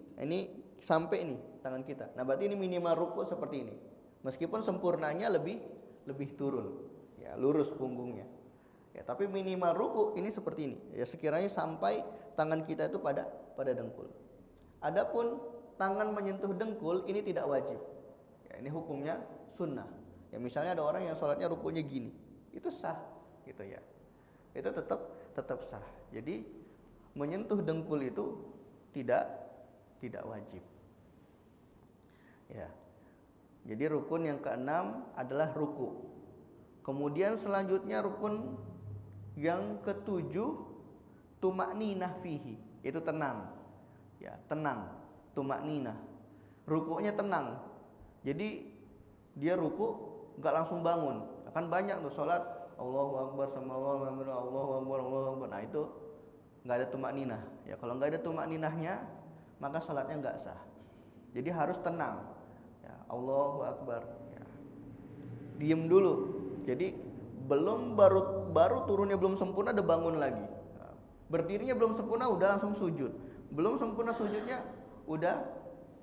sampai ini tangan kita. Nah, berarti ini minimal ruku seperti ini. Meskipun sempurnanya lebih turun. Ya, lurus punggungnya. Ya, tapi minimal ruku ini seperti ini. Ya, sekiranya sampai tangan kita itu pada dengkul. Adapun tangan menyentuh dengkul ini tidak wajib. Ya, ini hukumnya sunnah. Ya misalnya ada orang yang sholatnya rukunya gini, itu sah gitu ya. Itu tetap sah. Jadi menyentuh dengkul itu tidak wajib. Ya. Jadi rukun yang keenam adalah ruku. Kemudian selanjutnya rukun yang ketujuh tumakninah fihi, itu tenang. Ya, tenang, tumakninah. Rukunya tenang. Jadi dia ruku enggak langsung bangun. Kan banyak tuh salat Allahu Akbar sama Allahu Akbar. Nah, itu enggak ada tumakninah. Ya, kalau enggak ada tumakninahnya, maka salatnya enggak sah. Jadi harus tenang. Ya, Allahu Akbar. Ya. Diam dulu. Jadi baru turunnya belum sempurna udah bangun lagi. Nah, berdirinya belum sempurna udah langsung sujud. Belum sempurna sujudnya udah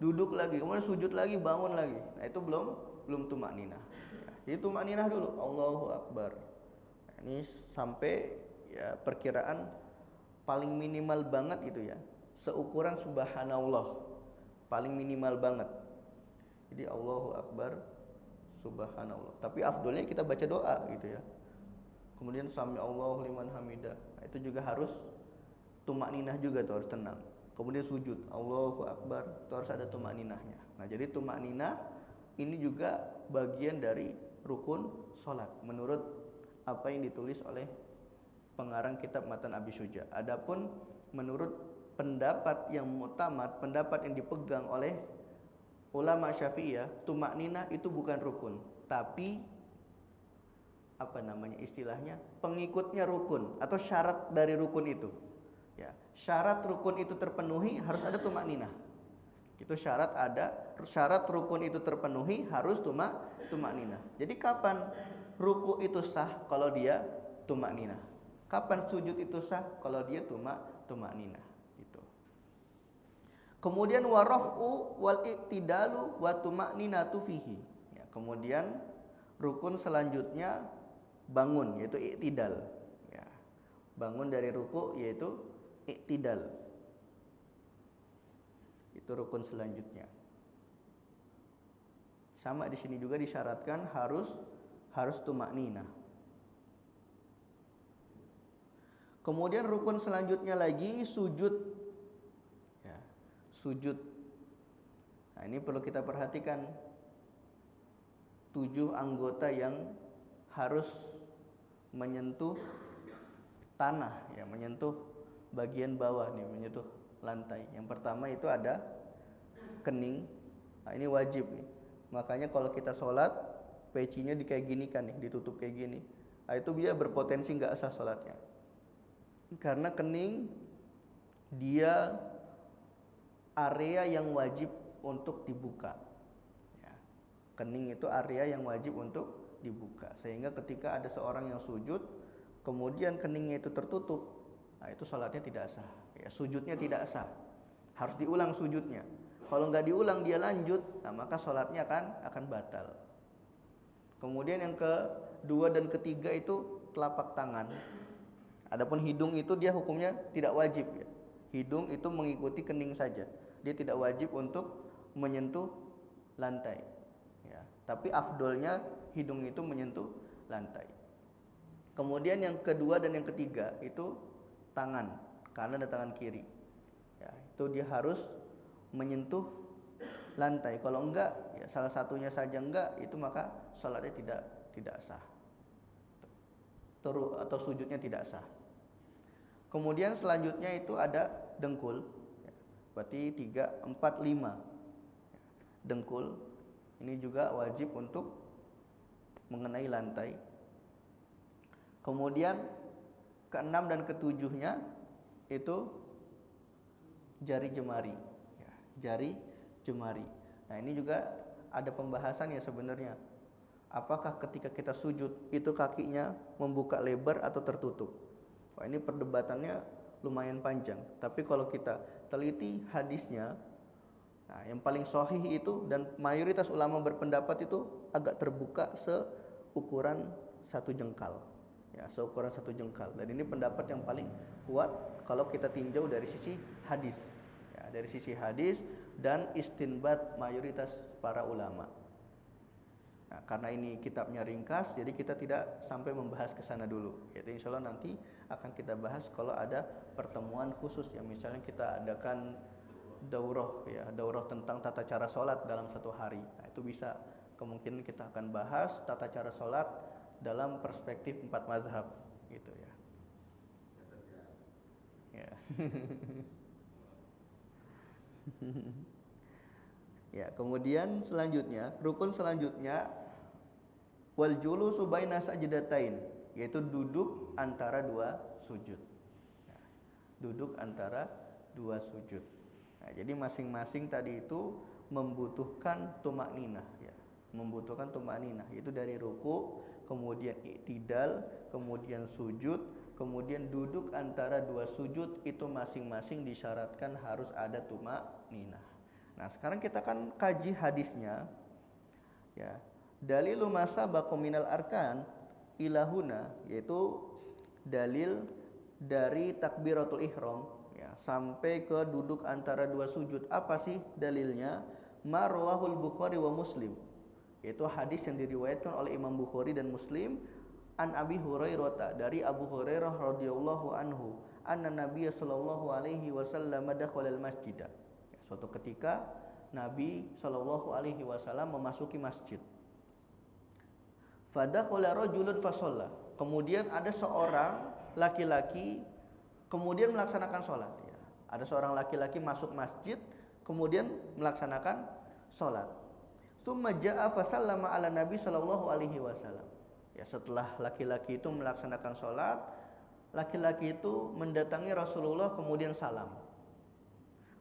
duduk lagi, kemudian sujud lagi, bangun lagi. Nah, itu belum tumakninah. Ya, jadi tumakninah dulu, Allahu Akbar. Nah, ini sampai ya perkiraan paling minimal banget itu ya, seukuran subhanallah. Paling minimal banget. Jadi Allahu Akbar, subhanallah. Tapi afdolnya kita baca doa gitu ya. Kemudian sami Allahu liman hamidah. Nah, itu juga harus tumakninah juga tuh, harus tenang. Kemudian sujud Allahu Akbar, itu harus ada tumakninahnya. Nah, jadi tumakninah ini juga bagian dari rukun sholat menurut apa yang ditulis oleh pengarang kitab Matan Abi Syuja. Adapun menurut pendapat yang mu'tamad, pendapat yang dipegang oleh ulama Syafi'iyah, tumakninah itu bukan rukun, tapi apa namanya istilahnya, pengikutnya rukun atau syarat dari rukun itu. Ya, syarat rukun itu terpenuhi harus ada tumakninah. Itu syarat rukun itu terpenuhi harus tumakninah. Jadi kapan ruku itu sah? Kalau dia tumakninah. Kapan sujud itu sah? Kalau dia tumakninah. Gitu. Kemudian waraf'u wal i'tidalu wa tumakninatu fihi. Ya, kemudian rukun selanjutnya bangun, yaitu i'tidal. Ya, bangun dari ruku yaitu i'tidal. Itu rukun selanjutnya. Sama di sini juga disyaratkan harus tumakninah. Kemudian rukun selanjutnya lagi sujud. Ya, sujud. Nah, ini perlu kita perhatikan. 7 anggota yang harus menyentuh tanah, ya, menyentuh bagian bawah nih, menyentuh lantai. Yang pertama itu ada kening. Nah, ini wajib nih. Makanya kalau kita sholat, pecinya kayak gini kan nih, ditutup kayak gini. Nah, itu dia berpotensi nggak sah sholatnya. Karena kening dia area yang wajib untuk dibuka. Ya. Kening itu area yang wajib untuk dibuka. Sehingga ketika ada seorang yang sujud, kemudian keningnya itu tertutup, nah itu sholatnya tidak sah. Ya, sujudnya tidak sah. Harus diulang sujudnya. Kalau nggak diulang dia lanjut, nah maka sholatnya akan batal. Kemudian yang kedua dan ketiga itu telapak tangan. Adapun hidung itu dia hukumnya tidak wajib ya. Hidung itu mengikuti kening saja. Dia tidak wajib untuk menyentuh lantai. Ya, tapi afdolnya hidung itu menyentuh lantai. Kemudian yang kedua dan yang ketiga itu tangan, kanan dan tangan kiri. Ya, itu dia harus menyentuh lantai. Kalau enggak, ya salah satunya saja enggak, itu maka salatnya tidak sah. Atau sujudnya tidak sah. Kemudian selanjutnya itu ada dengkul. Ya, berarti 3, 4, 5. Dengkul ini juga wajib untuk mengenai lantai. Kemudian keenam dan ketujuhnya itu jari jemari. Ya, jari jemari. Nah, ini juga ada pembahasan ya sebenarnya. Apakah ketika kita sujud itu kakinya membuka lebar atau tertutup? Wah, ini perdebatannya lumayan panjang. Tapi kalau kita teliti hadisnya, nah, yang paling sahih itu dan mayoritas ulama berpendapat itu agak terbuka seukuran 1 jengkal. Ya, seukuran 1 jengkal. Dan ini pendapat yang paling kuat kalau kita tinjau dari sisi hadis. Ya, dari sisi hadis dan istinbat mayoritas para ulama. Nah, karena ini kitabnya ringkas, jadi kita tidak sampai membahas ke sana dulu. Yaitu insya Allah nanti akan kita bahas kalau ada pertemuan khusus yang misalnya kita adakan daurah, ya, daurah tentang tata cara sholat dalam satu hari. Nah, itu bisa kemungkinan kita akan bahas tata cara sholat dalam perspektif 4 mazhab, gitu ya. Ya. Ya, kemudian selanjutnya, rukun selanjutnya wal julusu baina sajdatain, yaitu duduk antara dua sujud. Ya, duduk antara dua sujud. Nah, jadi masing-masing tadi itu membutuhkan tumakninah, ya. Membutuhkan tumakninah, itu dari ruku, kemudian i'tidal, kemudian sujud, kemudian duduk antara dua sujud, itu masing-masing disyaratkan harus ada tumakninah. Nah, sekarang kita akan kaji hadisnya, ya. Dalilu masa bakominal arkan ilahuna, yaitu dalil dari takbiratul ihram, ya, sampai ke duduk antara dua sujud. Apa sih dalilnya? Marwahul Bukhari wa Muslim, yaitu hadis yang diriwayatkan oleh Imam Bukhari dan Muslim, an Abi Hurairah, dari Abu Hurairah radhiyallahu anhu, anna Nabiy sallallahu alaihi wasallam dakhala al-masjid. Suatu ketika Nabi sallallahu alaihi wasallam memasuki masjid. Fadakhala rajulun fasalla. Kemudian ada seorang laki-laki kemudian melaksanakan sholat, ya. Ada seorang laki-laki masuk masjid kemudian melaksanakan sholat. Tsumma jaa fasallama ala Nabi sallallahu alaihi wasallam. Ya, setelah laki-laki itu melaksanakan sholat, laki-laki itu mendatangi Rasulullah kemudian salam.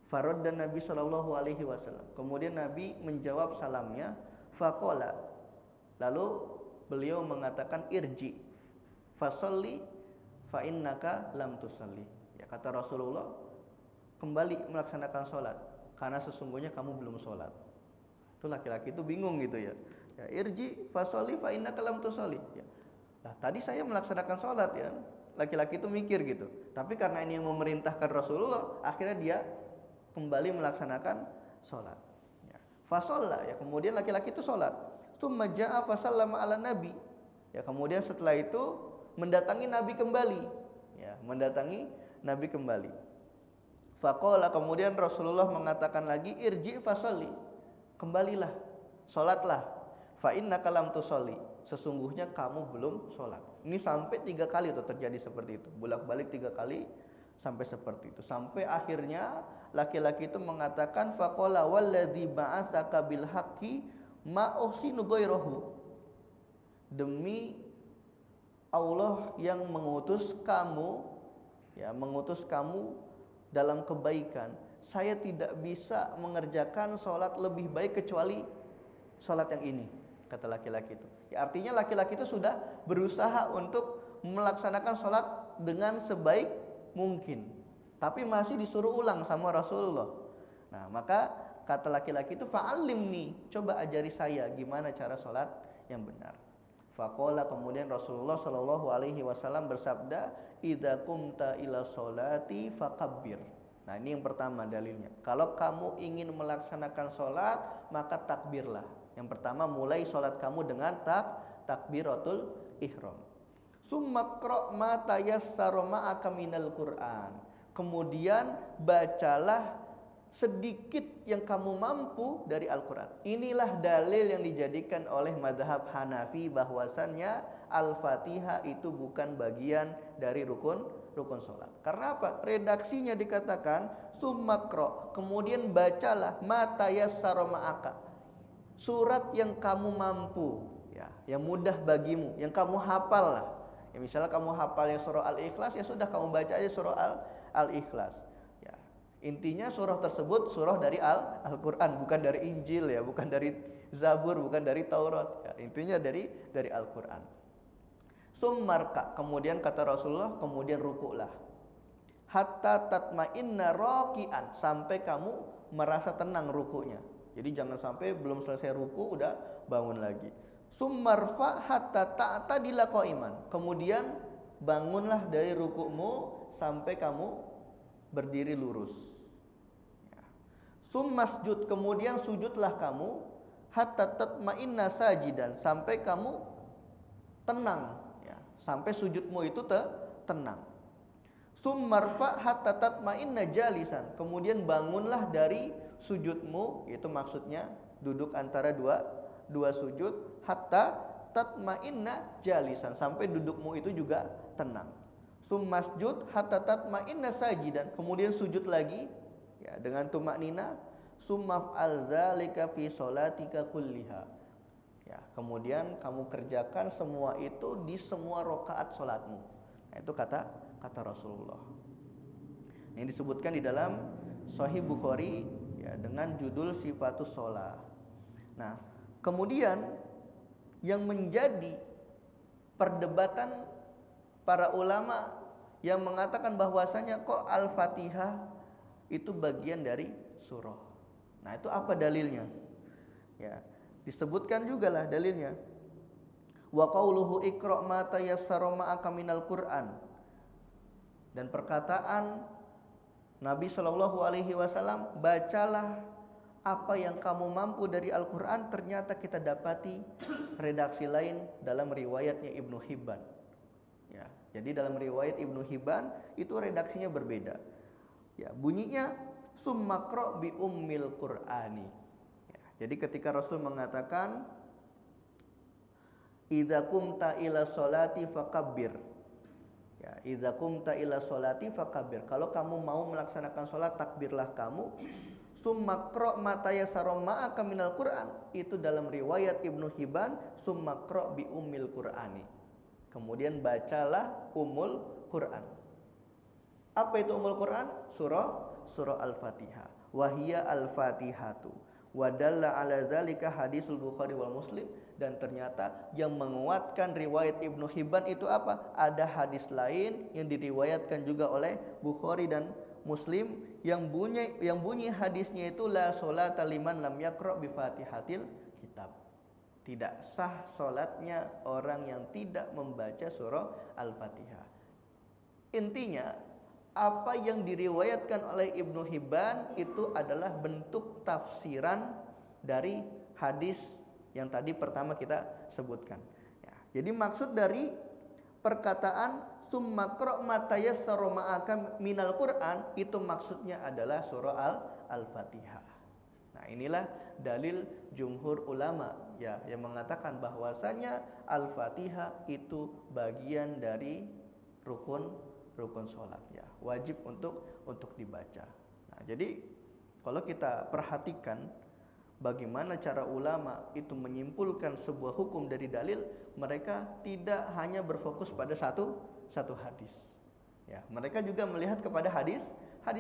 Farad dan Nabi sallallahu alaihi wasallam. Kemudian Nabi menjawab salamnya, faqala. Lalu beliau mengatakan irji fasalli fa innaka lam tusalli. Ya, kata Rasulullah, kembali melaksanakan sholat karena sesungguhnya kamu belum sholat. Itu laki-laki itu bingung gitu ya. Ya, irji fasalli fa innaka lam tusalli. Ya. Nah, tadi saya melaksanakan sholat, ya. Laki-laki itu mikir gitu. Tapi karena ini yang memerintahkan Rasulullah, akhirnya dia kembali melaksanakan sholat. Ya. Fasalla, ya, kemudian laki-laki itu sholat. Tsumma jaa fasallama ala Nabi. Ya, kemudian setelah itu mendatangi Nabi kembali. Ya, mendatangi Nabi kembali. Faqala, kemudian Rasulullah mengatakan lagi, irji fasalli. Kembalilah, sholatlah. Fa innaka lam tusalli. Sesungguhnya kamu belum sholat. Ini sampai 3 kali itu terjadi seperti itu. Bolak-balik 3 kali sampai seperti itu. Sampai akhirnya laki-laki itu mengatakan, faqala walladzi ba'atsaka bil haqqi ma uhsinu ghairahu. Demi Allah yang mengutus kamu, ya, mengutus kamu dalam kebaikan, saya tidak bisa mengerjakan sholat lebih baik kecuali sholat yang ini, kata laki-laki itu. Ya, artinya laki-laki itu sudah berusaha untuk melaksanakan sholat dengan sebaik mungkin, tapi masih disuruh ulang sama Rasulullah. Nah, maka kata laki-laki itu, fa'allimni, coba ajari saya gimana cara sholat yang benar. Faqala, kemudian Rasulullah sallallahu alaihi wasallam bersabda, idza qumta ila sholati fakabbir. Nah, ini yang pertama dalilnya. Kalau kamu ingin melaksanakan sholat, maka takbirlah. Yang pertama, mulai sholat kamu dengan takbiratul ihram. Summa qra' ma tayassara ma'aka minal Qur'an. Kemudian bacalah sedikit yang kamu mampu dari Al-Quran. Inilah dalil yang dijadikan oleh madhab Hanafi bahwasannya Al-Fatihah itu bukan bagian dari rukun sholat. Karena apa? Redaksinya dikatakan summakro, kemudian bacalah mata yassara ma'aka, surat yang kamu mampu, ya, yang mudah bagimu, yang kamu hafal lah. Ya, misalnya kamu hafalnya surah Al-Ikhlas, ya sudah kamu baca aja surah Al-Ikhlas. Intinya surah tersebut surah dari Al-Quran, bukan dari Injil, ya, bukan dari Zabur, bukan dari Taurat, ya. Intinya dari Al-Quran. Summarka, kemudian kata Rasulullah, kemudian rukuklah. Hatta tatma'inna raki'an, sampai kamu merasa tenang rukuknya. Jadi jangan sampai belum selesai ruku udah bangun lagi. Summarfa hatta ta'tadila qa'iman, kemudian bangunlah dari rukukmu sampai kamu berdiri lurus. Summasjud, kemudian sujudlah kamu hatta tatma'inna sajidan, sampai kamu tenang ya, sampai sujudmu itu tenang. Summarfa hatta tatma'inna jalisan, kemudian bangunlah dari sujudmu, itu maksudnya duduk antara dua sujud, hatta tatma'inna jalisan, sampai dudukmu itu juga tenang. Summasjud hatta tatma'inna sajidan, kemudian sujud lagi ya dengan tumaknina. Summaf'al dzalika fi sholatika kulliha, ya, kemudian kamu kerjakan semua itu di semua rakaat salatmu. Nah, itu kata Rasulullah. Ini disebutkan di dalam Sahih Bukhari ya dengan judul Sifatus Shalah. Nah, kemudian yang menjadi perdebatan para ulama yang mengatakan bahwasanya kok Al-Fatihah itu bagian dari surah. Nah, itu apa dalilnya? Ya, disebutkan juga lah dalilnya. Wa qauluhu iqra' ma tayassara ma'aka minal Qur'an. Dan perkataan Nabi Shallallahu alaihi wasallam, bacalah apa yang kamu mampu dari Al-Qur'an, ternyata kita dapati redaksi lain dalam riwayatnya Ibnu Hibban. Ya, jadi dalam riwayat Ibnu Hibban itu redaksinya berbeda. Ya, bunyinya summakro bi ummil Qur'ani. Ya, jadi ketika Rasul mengatakan idza kumta ila sholati fakabbir. Ya, idza kumta ila sholati fakabbir. Kalau kamu mau melaksanakan sholat, takbirlah kamu. Summakro matayassara ma'aka minal Qur'an. Itu dalam riwayat Ibnu Hibban, summakro bi ummil Qur'ani. Kemudian bacalah Ummul Qur'an. Apa itu Ummul Qur'an? Surah Al-Fatihah. Wahia Al-Fatihatu. Wadalla ala dzalika hadisul Bukhari wal Muslim. Dan ternyata yang menguatkan riwayat Ibnu Hibban itu apa? Ada hadis lain yang diriwayatkan juga oleh Bukhari dan Muslim yang bunyi hadisnya itu la sholata liman lam yaqra bi Fatihatil kitab. Tidak sah sholatnya orang yang tidak membaca surah Al-Fatihah. Intinya, apa yang diriwayatkan oleh Ibnu Hibban itu adalah bentuk tafsiran dari hadis yang tadi pertama kita sebutkan. Ya, jadi maksud dari perkataan summakro matayassara ma'aka minal Qur'an itu maksudnya adalah surah Al-Fatihah. Nah, inilah dalil jumhur ulama ya yang mengatakan bahwasanya Al-Fatihah itu bagian dari rukun sholat ya, wajib untuk dibaca. Nah, jadi kalau kita perhatikan bagaimana cara ulama itu menyimpulkan sebuah hukum dari dalil, mereka tidak hanya berfokus pada satu hadis. Ya, mereka juga melihat kepada hadis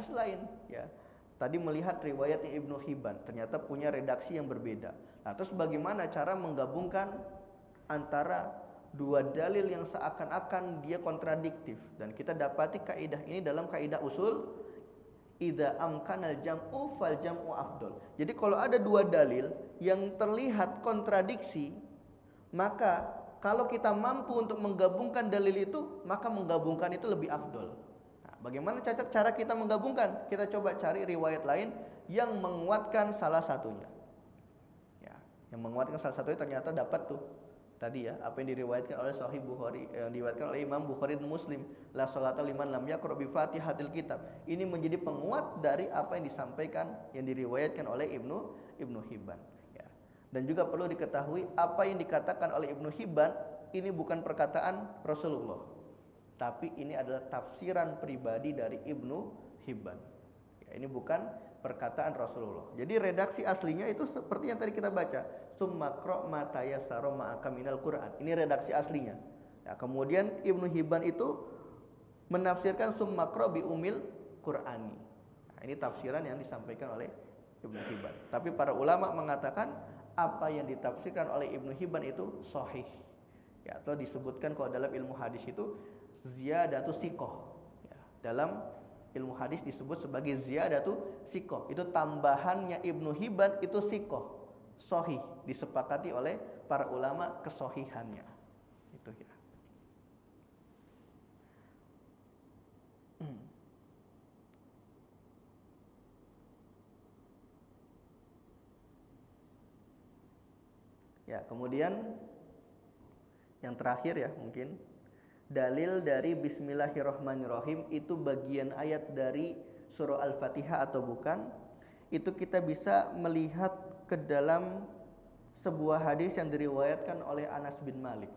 lain. Ya, tadi melihat riwayatnya Ibnu Hibban, ternyata punya redaksi yang berbeda. Nah, terus bagaimana cara menggabungkan antara dua dalil yang seakan-akan dia kontradiktif, dan kita dapati kaidah ini dalam kaidah usul idza amkanal jam'u fal jam'u afdol. Jadi kalau ada dua dalil yang terlihat kontradiksi, maka kalau kita mampu untuk menggabungkan dalil itu, maka menggabungkan itu lebih afdol. Nah, bagaimana cara kita menggabungkan? Kita coba cari riwayat lain yang menguatkan salah satunya. Ya, yang menguatkan salah satunya ternyata dapat tuh. Tadi ya, apa yang diriwayatkan oleh Sahih Bukhari, yang diriwayatkan oleh Imam Bukhari dan Muslim, la sholata liman lam yaqra bi Fatihatil kitab. Ini menjadi penguat dari apa yang disampaikan, yang diriwayatkan oleh Ibnu Hibban. Ya. Dan juga perlu diketahui apa yang dikatakan oleh Ibnu Hibban ini bukan perkataan Rasulullah, tapi ini adalah tafsiran pribadi dari Ibnu Hibban. Ya, ini bukan perkataan Rasulullah. Jadi redaksi aslinya itu seperti yang tadi kita baca, summakro matayassara ma'aka minal Qur'an. Ini redaksi aslinya. Ya, kemudian Ibnu Hibban itu menafsirkan summakro bi umil Qur'ani. Nah, ini tafsiran yang disampaikan oleh Ibnu Hibban. Tapi para ulama mengatakan apa yang ditafsirkan oleh Ibnu Hibban itu sahih. Ya, atau disebutkan kalau dalam ilmu hadis itu ziyadatu siqah. Ya, dalam ilmu hadis disebut sebagai ziyadatu siqah. Itu tambahannya Ibnu Hibban itu siqah. Sahih, disepakati oleh para ulama kesahihannya. Itu ya. Ya, kemudian yang terakhir ya mungkin dalil dari Bismillahirrahmanirrahim itu bagian ayat dari surah Al-Fatihah atau bukan, itu kita bisa melihat ke dalam sebuah hadis yang diriwayatkan oleh Anas bin Malik.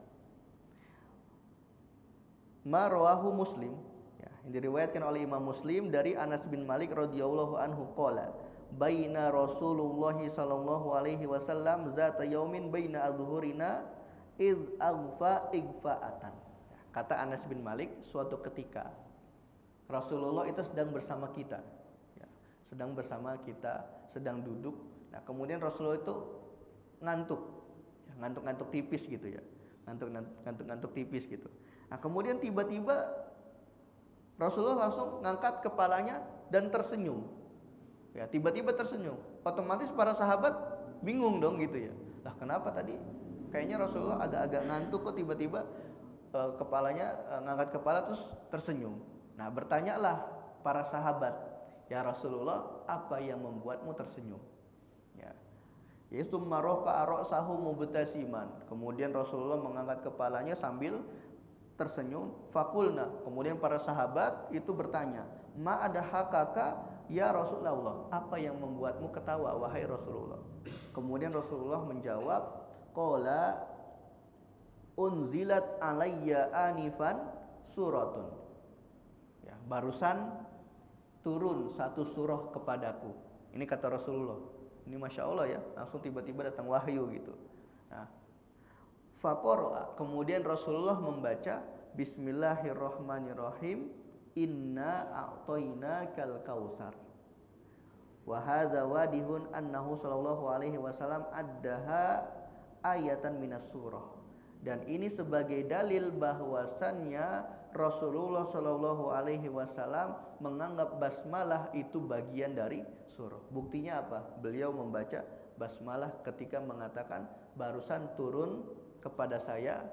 Marwahu Muslim, ya, yang diriwayatkan oleh Imam Muslim dari Anas bin Malik radhiyallahu anhu qala baina Rasulullah sallallahu alaihi wasallam zata yaumin baina adhurina id aghfa igfaatan. Kata Anas bin Malik, suatu ketika Rasulullah itu sedang bersama kita, ya, sedang bersama kita, sedang duduk. Nah, kemudian Rasulullah itu ngantuk, ya, ngantuk tipis gitu ya, ngantuk tipis gitu. Nah, kemudian tiba-tiba Rasulullah langsung ngangkat kepalanya dan tersenyum. Ya, tiba-tiba tersenyum. Otomatis para sahabat bingung dong gitu ya. Lah kenapa tadi? Kayaknya Rasulullah agak-agak ngantuk kok tiba-tiba kepalanya ngangkat kepala terus tersenyum. Nah, bertanyalah para sahabat, "Ya Rasulullah, apa yang membuatmu tersenyum?" Ya. Summa rafa'a ra'sahu mubtasiman. Kemudian Rasulullah mengangkat kepalanya sambil tersenyum. Fakulna. Kemudian para sahabat itu bertanya, "Ma ada hakaka ya Rasulullah? Apa yang membuatmu ketawa wahai Rasulullah?" Kemudian Rasulullah menjawab, "Qala unzilat alayya anifan suratun." Ya, barusan turun satu surah kepadaku. Ini kata Rasulullah. Ini Masya Allah ya, langsung tiba-tiba datang wahyu gitu. Nah, faqara, kemudian Rasulullah membaca Bismillahirrahmanirrahim, inna a'tainakal kautsar. Wa hadza wadihun annahu sallallahu alaihi wasallam addaha ayatan minas surah. Dan ini sebagai dalil bahwasannya Rasulullah sallallahu alaihi wasallam menganggap basmalah itu bagian dari surah. Buktinya apa? Beliau membaca basmalah ketika mengatakan barusan turun kepada saya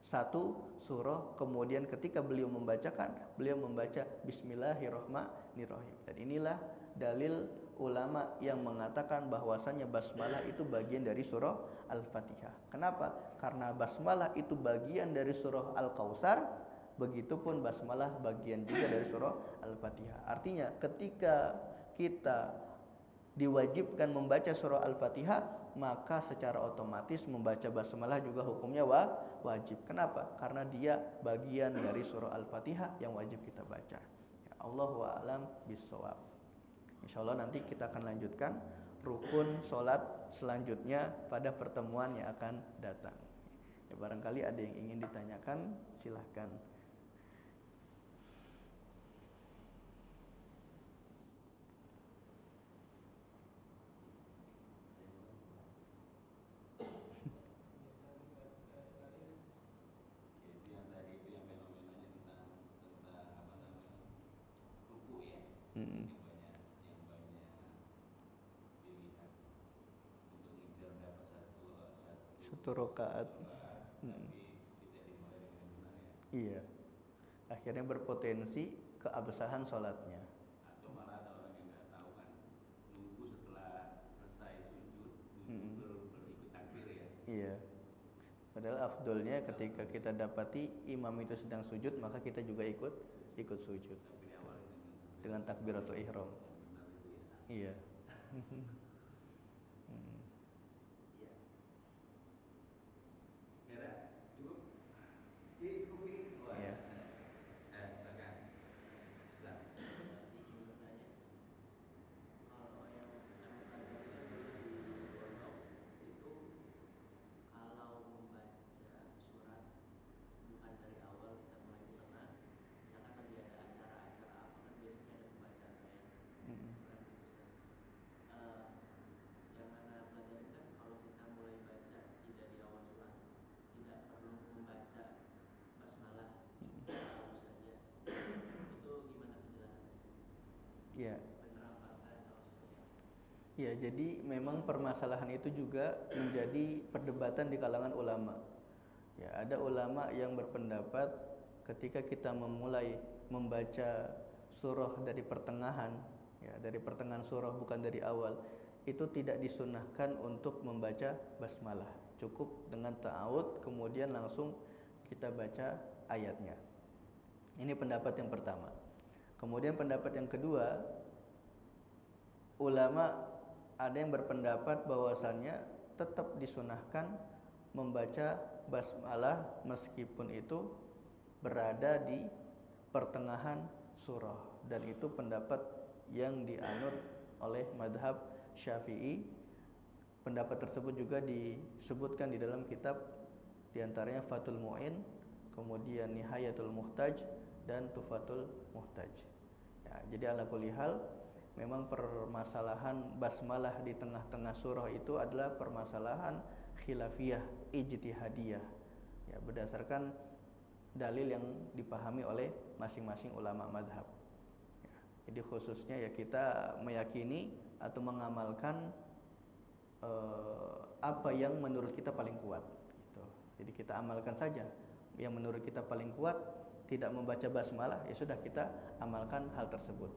satu surah, kemudian ketika beliau membacakan, beliau membaca Bismillahirrahmanirrahim. Dan inilah dalil ulama yang mengatakan bahwasanya basmalah itu bagian dari surah Al-Fatihah. Kenapa? Karena basmalah itu bagian dari surah Al-Kautsar, begitupun basmalah bagian juga dari surah Al-Fatihah. Artinya ketika kita diwajibkan membaca surah Al-Fatihah, maka secara otomatis membaca basmalah juga hukumnya wajib. Kenapa? Karena dia bagian dari surah Al-Fatihah yang wajib kita baca. Ya, Allahu a'lam bishawab. Insyaallah nanti kita akan lanjutkan rukun sholat selanjutnya pada pertemuan yang akan datang. Ya, barangkali ada yang ingin ditanyakan, silahkan. Satu rakaat. Iya. Akhirnya berpotensi keabsahan sholatnya. Atau malah ada orang yang nggak tahu kan, nunggu setelah selesai sujud, berikut takbir ya. Iya. Padahal afdolnya ketika kita dapati imam itu sedang sujud, maka kita juga ikut sujud. Dengan takbiratul ihram. Iya. Ya. Ya, jadi memang permasalahan itu juga menjadi perdebatan di kalangan ulama. Ya, ada ulama yang berpendapat ketika kita memulai membaca surah dari pertengahan, ya, dari pertengahan surah bukan dari awal, itu tidak disunnahkan untuk membaca basmalah. Cukup dengan ta'awud kemudian langsung kita baca ayatnya. Ini pendapat yang pertama. Kemudian pendapat yang kedua, ulama ada yang berpendapat bahwasannya tetap disunahkan membaca basmalah meskipun itu berada di pertengahan surah, dan itu pendapat yang dianut oleh madhab Syafi'i. Pendapat tersebut juga disebutkan di dalam kitab diantaranya Fathul Mu'in, kemudian Nihayatul Muhtaj dan Tufatul Muhtaj. Ya, jadi ala kulli hal memang permasalahan basmalah di tengah-tengah surah itu adalah permasalahan khilafiyah ijtihadiyah. Ya, berdasarkan dalil yang dipahami oleh masing-masing ulama madhab. Ya, jadi khususnya ya kita meyakini atau mengamalkan apa yang menurut kita paling kuat. Gitu. Jadi kita amalkan saja yang menurut kita paling kuat. Tidak membaca basmalah, ya sudah kita amalkan hal tersebut.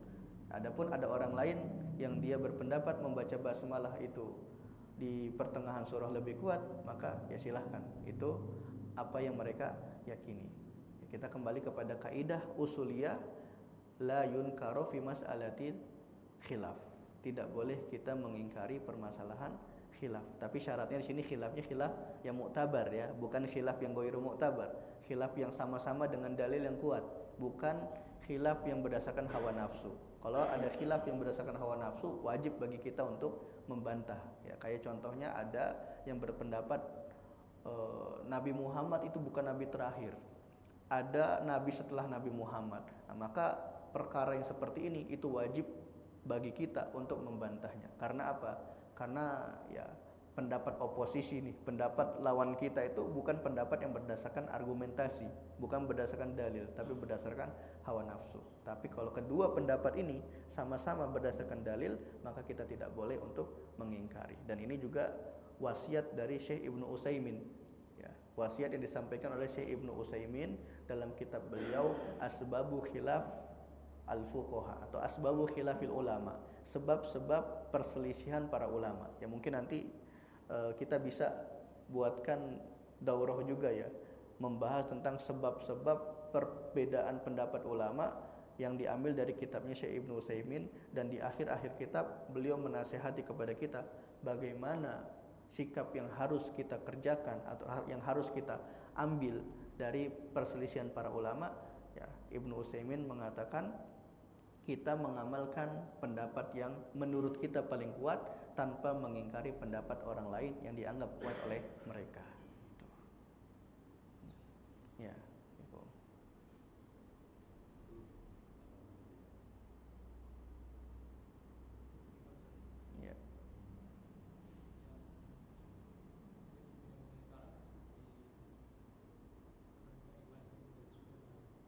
Adapun ada orang lain yang dia berpendapat membaca basmalah itu di pertengahan surah lebih kuat, maka ya silahkan, itu apa yang mereka yakini. Kita kembali kepada kaidah usuliyah, la yunkaru fi mas'alatin khilaf. Tidak boleh kita mengingkari permasalahan khilaf. Tapi syaratnya di sini khilafnya khilaf yang muktabar ya, bukan khilaf yang ghairu muktabar. Khilaf yang sama-sama dengan dalil yang kuat, bukan khilaf yang berdasarkan hawa nafsu. Kalau ada khilaf yang berdasarkan hawa nafsu, wajib bagi kita untuk membantah. Ya, kayak contohnya ada yang berpendapat Nabi Muhammad itu bukan nabi terakhir. Ada nabi setelah Nabi Muhammad. Nah, maka perkara yang seperti ini itu wajib bagi kita untuk membantahnya. Karena apa? Karena ya pendapat oposisi nih, pendapat lawan kita itu bukan pendapat yang berdasarkan argumentasi, bukan berdasarkan dalil, tapi berdasarkan hawa nafsu. Tapi kalau kedua pendapat ini sama-sama berdasarkan dalil, maka kita tidak boleh untuk mengingkari. Dan ini juga wasiat dari Syekh Ibnu Utsaimin. Ya, wasiat yang disampaikan oleh Syekh Ibnu Utsaimin dalam kitab beliau Asbabu Khilaf Al-Fuqaha atau Asbabu Khilafil Ulama, sebab-sebab perselisihan para ulama. Ya mungkin nanti kita bisa buatkan daurah juga ya, membahas tentang sebab-sebab perbedaan pendapat ulama yang diambil dari kitabnya Syekh Ibnu Utsaimin. Dan di akhir-akhir kitab beliau menasihati kepada kita bagaimana sikap yang harus kita kerjakan atau yang harus kita ambil dari perselisihan para ulama. Ya, Ibnu Utsaimin mengatakan kita mengamalkan pendapat yang menurut kita paling kuat tanpa mengingkari pendapat orang lain yang dianggap kuat oleh mereka. Ya, itu. Ya.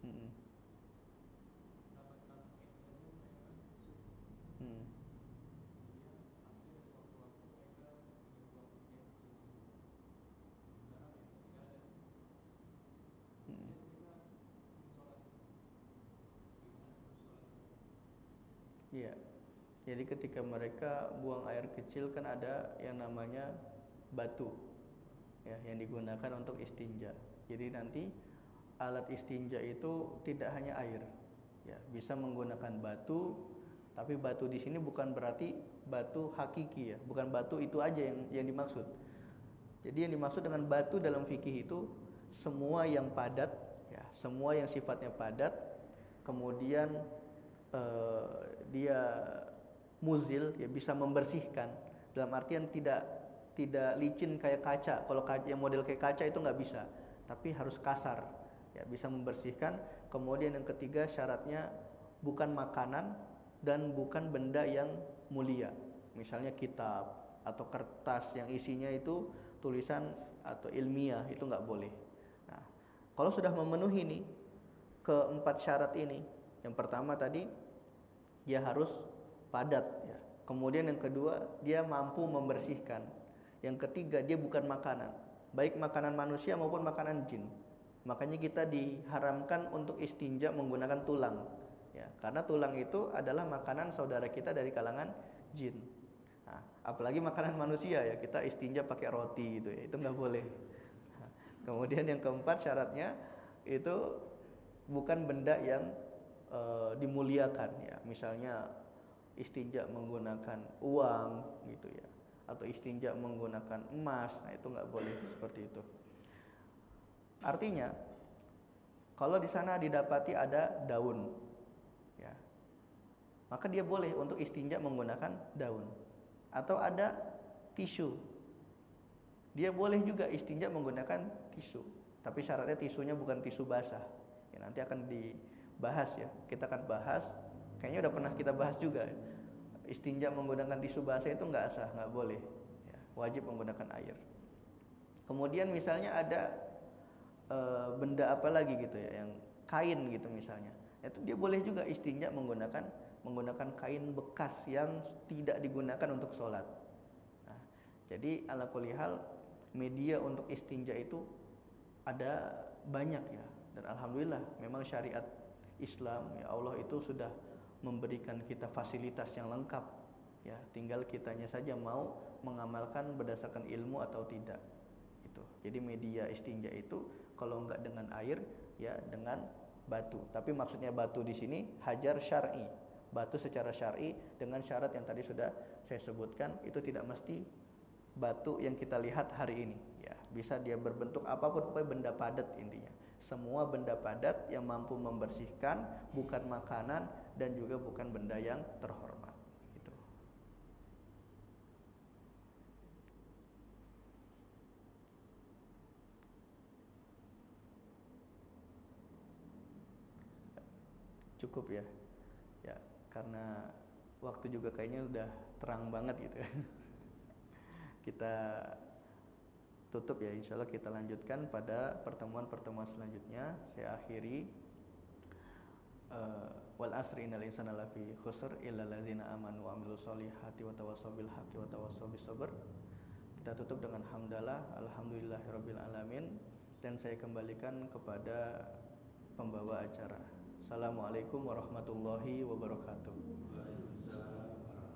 Mm-mm. Mm. Mm. Iya. Jadi ketika mereka buang air kecil kan ada yang namanya batu ya, yang digunakan untuk istinja. Jadi nanti alat istinja itu tidak hanya air. Ya, bisa menggunakan batu, tapi batu di sini bukan berarti batu hakiki ya, bukan batu itu aja yang dimaksud. Jadi yang dimaksud dengan batu dalam fikih itu semua yang padat ya, semua yang sifatnya padat, kemudian dia muzil ya, bisa membersihkan, dalam artian tidak licin kayak kaca. Kalau yang model kayak kaca itu nggak bisa, tapi harus kasar ya, bisa membersihkan. Kemudian yang ketiga syaratnya bukan makanan dan bukan benda yang mulia, misalnya kitab atau kertas yang isinya itu tulisan atau ilmiah, itu nggak boleh. Nah, kalau sudah memenuhi nih keempat syarat ini, yang pertama tadi dia harus padat ya. Kemudian yang kedua dia mampu membersihkan. Yang ketiga dia bukan makanan, baik makanan manusia maupun makanan jin. Makanya kita diharamkan untuk istinja menggunakan tulang ya, karena tulang itu adalah makanan saudara kita dari kalangan jin. Nah, apalagi makanan manusia ya, kita istinja pakai roti gitu ya, itu nggak boleh. Nah, kemudian yang keempat syaratnya itu bukan benda yang dimuliakan ya, misalnya istinja menggunakan uang gitu ya, atau istinja menggunakan emas, nah itu nggak boleh seperti itu. Artinya kalau di sana didapati ada daun ya, maka dia boleh untuk istinja menggunakan daun. Atau ada tisu, dia boleh juga istinja menggunakan tisu, tapi syaratnya tisunya bukan tisu basah ya, nanti akan dibahas ya, kita akan bahas, kayaknya udah pernah kita bahas juga. Istinja menggunakan tisu basah itu nggak sah, nggak boleh ya, wajib menggunakan air. Kemudian misalnya ada benda apa lagi gitu ya, yang kain gitu misalnya, itu dia boleh juga istinja menggunakan kain bekas yang tidak digunakan untuk sholat. Nah, jadi ala kulli hal media untuk istinja itu ada banyak ya, dan alhamdulillah memang syariat Islam ya, Allah itu sudah memberikan kita fasilitas yang lengkap ya, tinggal kitanya saja mau mengamalkan berdasarkan ilmu atau tidak itu. Jadi media istinja itu kalau enggak dengan air ya dengan batu, tapi maksudnya batu di sini hajar syar'i, batu secara syar'i dengan syarat yang tadi sudah saya sebutkan, itu tidak mesti batu yang kita lihat hari ini ya, bisa dia berbentuk apapun, pokoknya benda padat intinya. Semua benda padat yang mampu membersihkan, bukan makanan dan juga bukan benda yang terhormat gitu. Cukup ya. Ya, karena waktu juga kayaknya udah terang banget gitu ya. Kita tutup ya, insya Allah kita lanjutkan pada pertemuan-pertemuan selanjutnya. Saya akhiri wal asri innal insana lafi khusr illa allazina amanu wa amilus solihati wa tawassaw bil haqqi wa tawassaw bis sabr. Kita tutup dengan hamdalah alhamdulillahirabbil alamin, dan saya kembalikan kepada pembawa acara. Assalamualaikum warahmatullahi wabarakatuh. Waalaikumsalam.